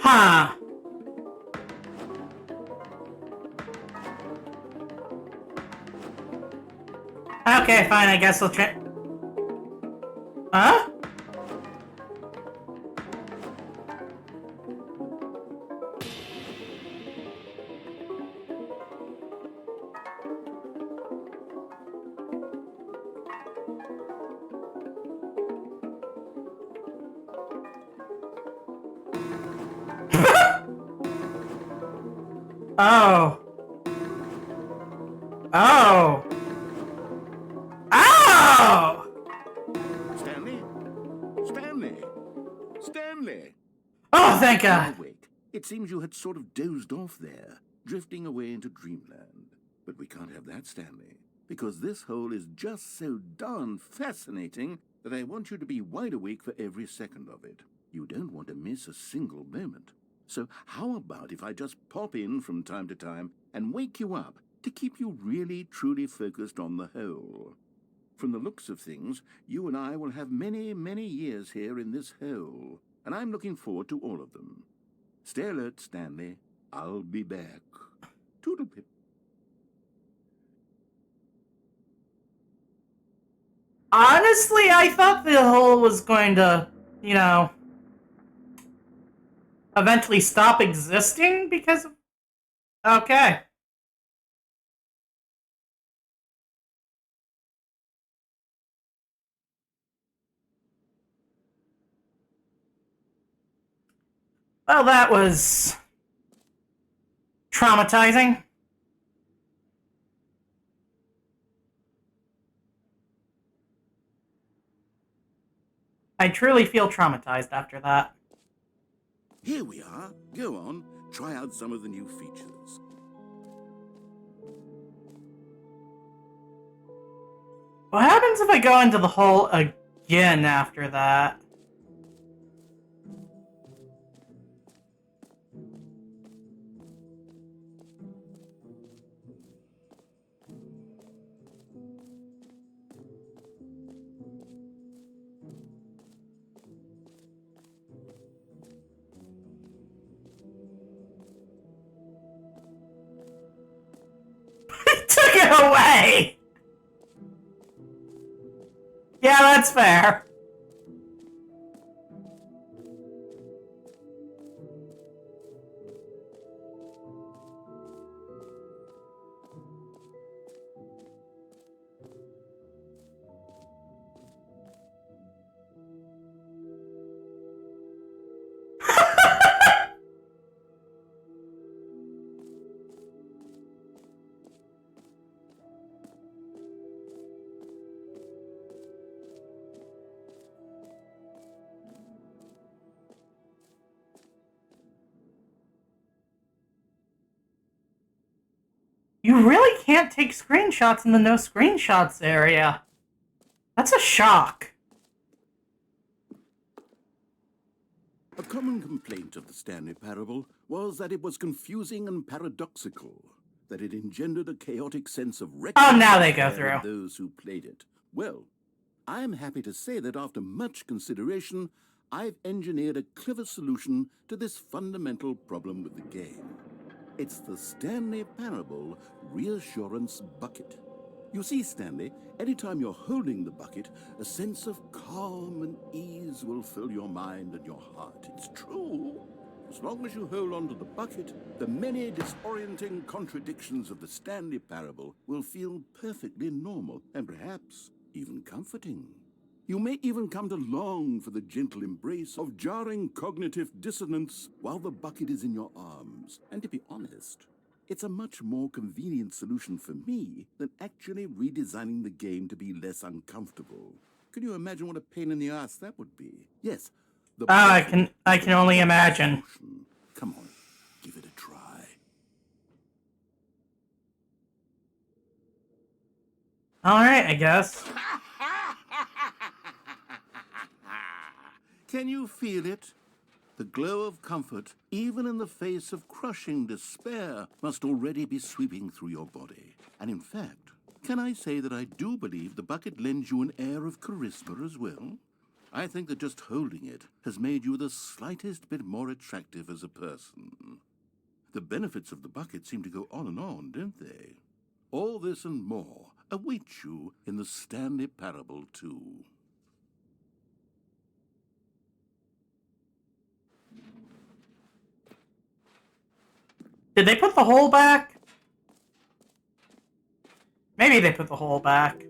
Huh. Okay, fine, I guess we'll try. Huh? Oh. Oh. Oh! Stanley? Stanley? Stanley! Oh, thank God. Awake. It seems you had sort of dozed off there, drifting away into dreamland. But we can't have that, Stanley, because this hole is just so darn fascinating that I want you to be wide awake for every second of it. You don't want to miss a single moment. So how about if I just pop in from time to time and wake you up to keep you really, truly focused on the hole? From the looks of things, you and I will have many, many years here in this hole, and I'm looking forward to all of them. Stay alert, Stanley. I'll be back. Toodlepip. Honestly, I thought the hole was going to, eventually stop existing because of... Okay. Well, that was traumatizing. I truly feel traumatized after that. Here we are. Go on, try out some of the new features. What happens if I go into the hole again after that? Took it away! Yeah, that's fair. You really can't take screenshots in the no screenshots area. That's a shock. A common complaint of the Stanley Parable was that it was confusing and paradoxical, that it engendered a chaotic sense of reckless Oh, now they go despair in through. those who played it. Well, I'm happy to say that after much consideration, I've engineered a clever solution to this fundamental problem with the game. It's the Stanley Parable Reassurance Bucket. You see, Stanley, anytime you're holding the bucket, a sense of calm and ease will fill your mind and your heart. It's true. As long as you hold on to the bucket, the many disorienting contradictions of the Stanley Parable will feel perfectly normal and perhaps even comforting. You may even come to long for the gentle embrace of jarring cognitive dissonance while the bucket is in your arms. And to be honest, it's a much more convenient solution for me than actually redesigning the game to be less uncomfortable. Can you imagine what a pain in the ass that would be? Yes. The I bucket can is the only perfect imagine. solution. Come on, give it a try. Alright, I guess. Can you feel it? The glow of comfort, even in the face of crushing despair, must already be sweeping through your body. And in fact, can I say that I do believe the bucket lends you an air of charisma as well? I think that just holding it has made you the slightest bit more attractive as a person. The benefits of the bucket seem to go on, don't they? All this and more await you in the Stanley Parable 2. Did they put the hole back? Maybe they put the hole back.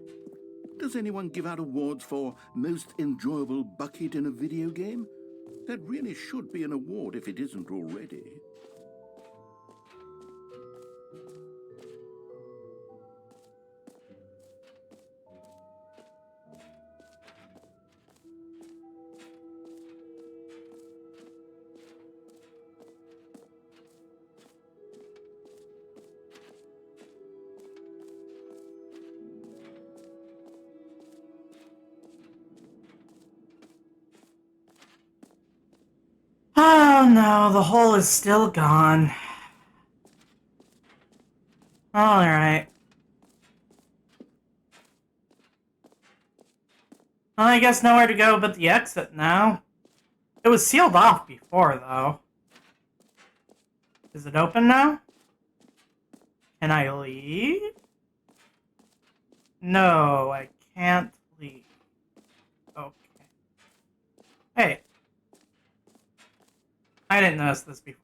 Does anyone give out awards for most enjoyable bucket in a video game? That really should be an award if it isn't already. Oh no, the hole is still gone. Alright. Well, I guess nowhere to go but the exit now. It was sealed off before, though. Is it open now? Can I leave? No, I can't leave. Okay. Hey. I didn't notice this before.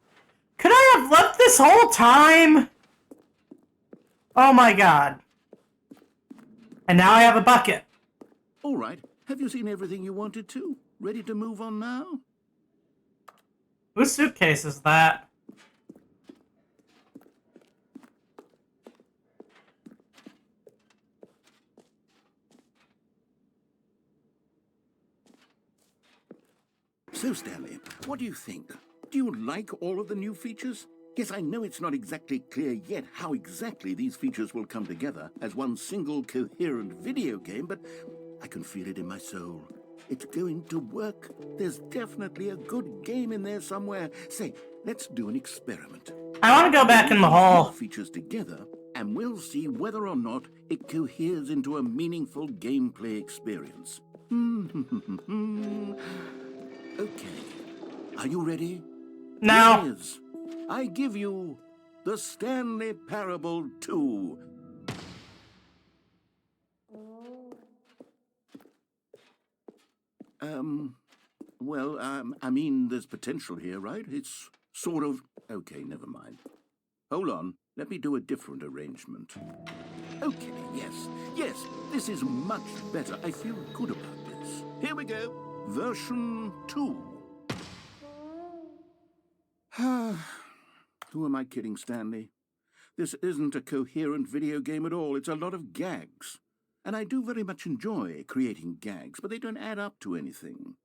Could I have left this whole time? Oh my god. And now I have a bucket. All right, have you seen everything you wanted to? Ready to move on now? Whose suitcase is that? So, Stanley, what do you think? Do you like all of the new features? Yes, I know it's not exactly clear yet how exactly these features will come together as one single coherent video game, but I can feel it in my soul. It's going to work. There's definitely a good game in there somewhere. Say, let's do an experiment. I want to go back in the hall. Features together, and we'll see whether or not it coheres into a meaningful gameplay experience. Okay. Are you ready? No. Here it is. I give you the Stanley Parable 2. I mean, there's potential here, right? It's sort of... Okay, never mind. Hold on. Let me do a different arrangement. Okay, yes, this is much better. I feel good about this. Here we go. Version 2. Who am I kidding, Stanley? This isn't a coherent video game at all. It's a lot of gags. And I do very much enjoy creating gags, but they don't add up to anything.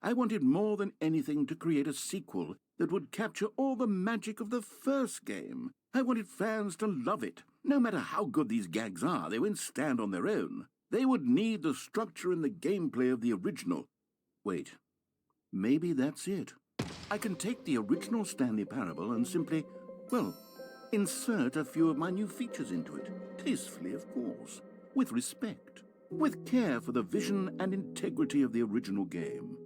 I wanted more than anything to create a sequel that would capture all the magic of the first game. I wanted fans to love it. No matter how good these gags are, they won't stand on their own. They would need the structure and the gameplay of the original. Wait, maybe that's it. I can take the original Stanley Parable and simply, well, insert a few of my new features into it. Tastefully, of course. With respect. With care for the vision and integrity of the original game.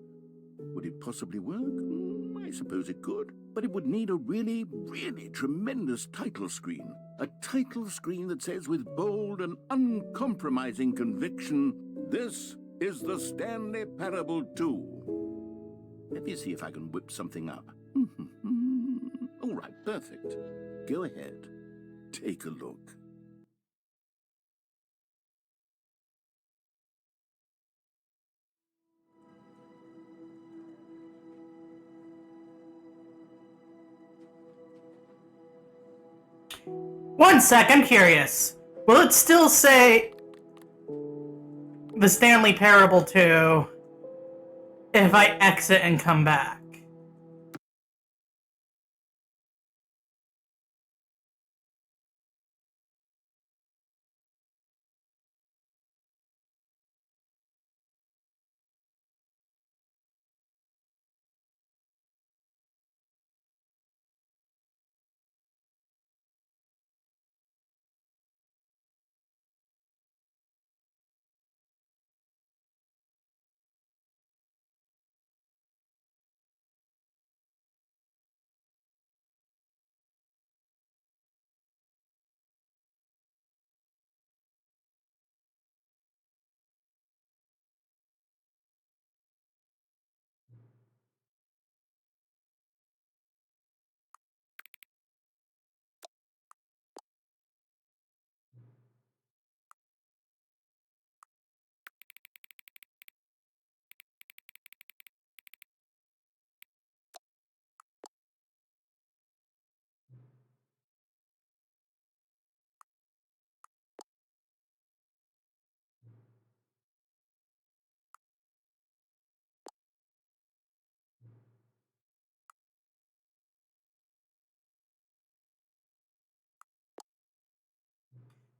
Would it possibly work? I suppose it could. But it would need a really, really tremendous title screen. A title screen that says with bold and uncompromising conviction, "This is the Stanley Parable 2. Let me see if I can whip something up. All right, perfect. Go ahead. Take a look. One sec, I'm curious. Will it still say the Stanley Parable 2 if I exit and come back?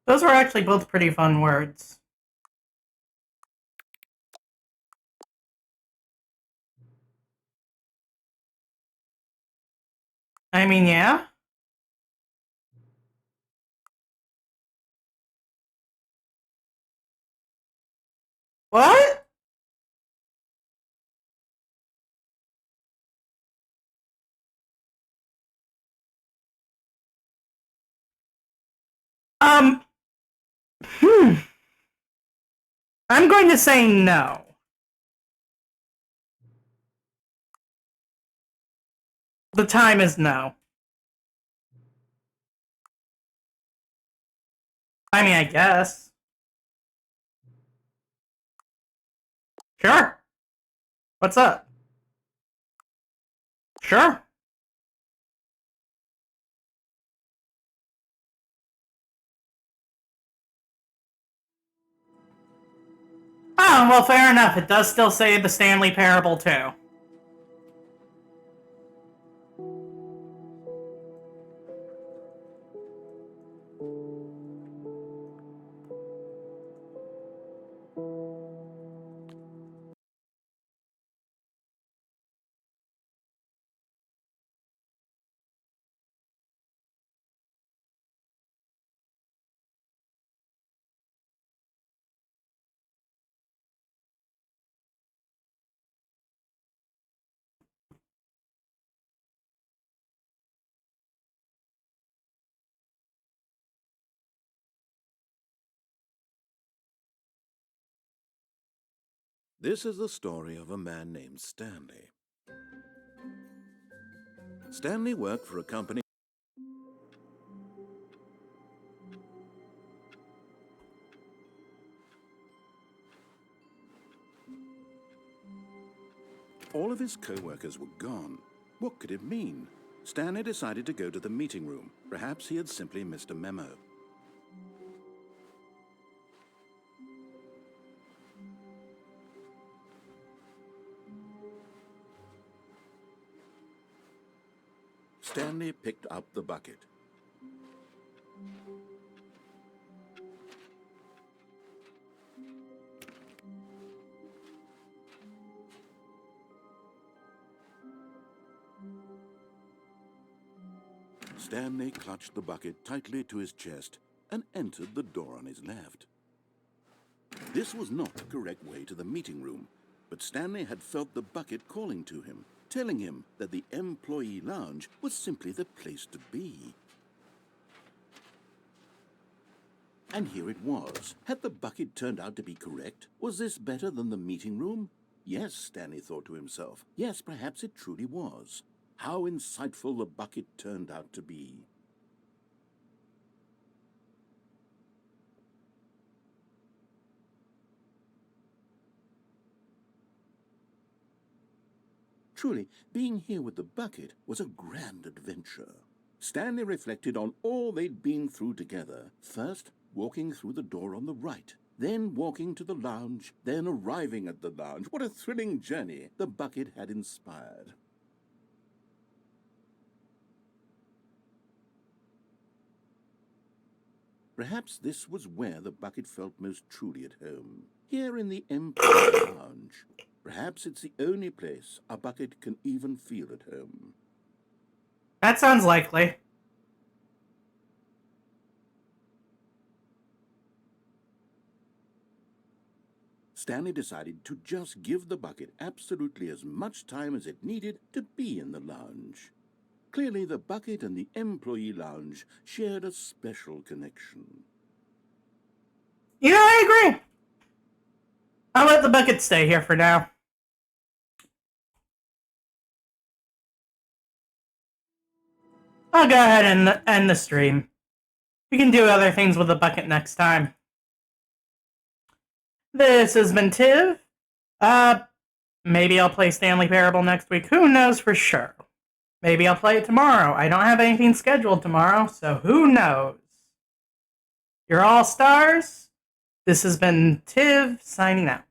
Those were actually both pretty fun words. I mean, yeah? What? Um, I'm going to say no. The time is no. I mean, I guess. Sure. What's up? Sure. Oh, well, fair enough. It does still say the Stanley Parable, too. This is the story of a man named Stanley. Stanley worked for a company. All of his co-workers were gone. What could it mean? Stanley decided to go to the meeting room. Perhaps he had simply missed a memo. Stanley picked up the bucket. Stanley clutched the bucket tightly to his chest and entered the door on his left. This was not the correct way to the meeting room, but Stanley had felt the bucket calling to him, telling him that the employee lounge was simply the place to be. And here it was. Had the bucket turned out to be correct? Was this better than the meeting room? Yes, Stanley thought to himself. Yes, perhaps it truly was. How insightful the bucket turned out to be. Truly, being here with the bucket was a grand adventure. Stanley reflected on all they'd been through together. First, walking through the door on the right, then walking to the lounge, then arriving at the lounge. What a thrilling journey the bucket had inspired. Perhaps this was where the bucket felt most truly at home. Here in the empty lounge. Perhaps it's the only place a bucket can even feel at home. That sounds likely. Stanley decided to just give the bucket absolutely as much time as it needed to be in the lounge. Clearly, the bucket and the employee lounge shared a special connection. Yeah, I agree. I'll let the bucket stay here for now. I'll go ahead and end the stream. We can do other things with the bucket next time. This has been Tiv. Maybe I'll play Stanley Parable next week. Who knows for sure? Maybe I'll play it tomorrow. I don't have anything scheduled tomorrow, so who knows? You're all stars. This has been Tiv signing out.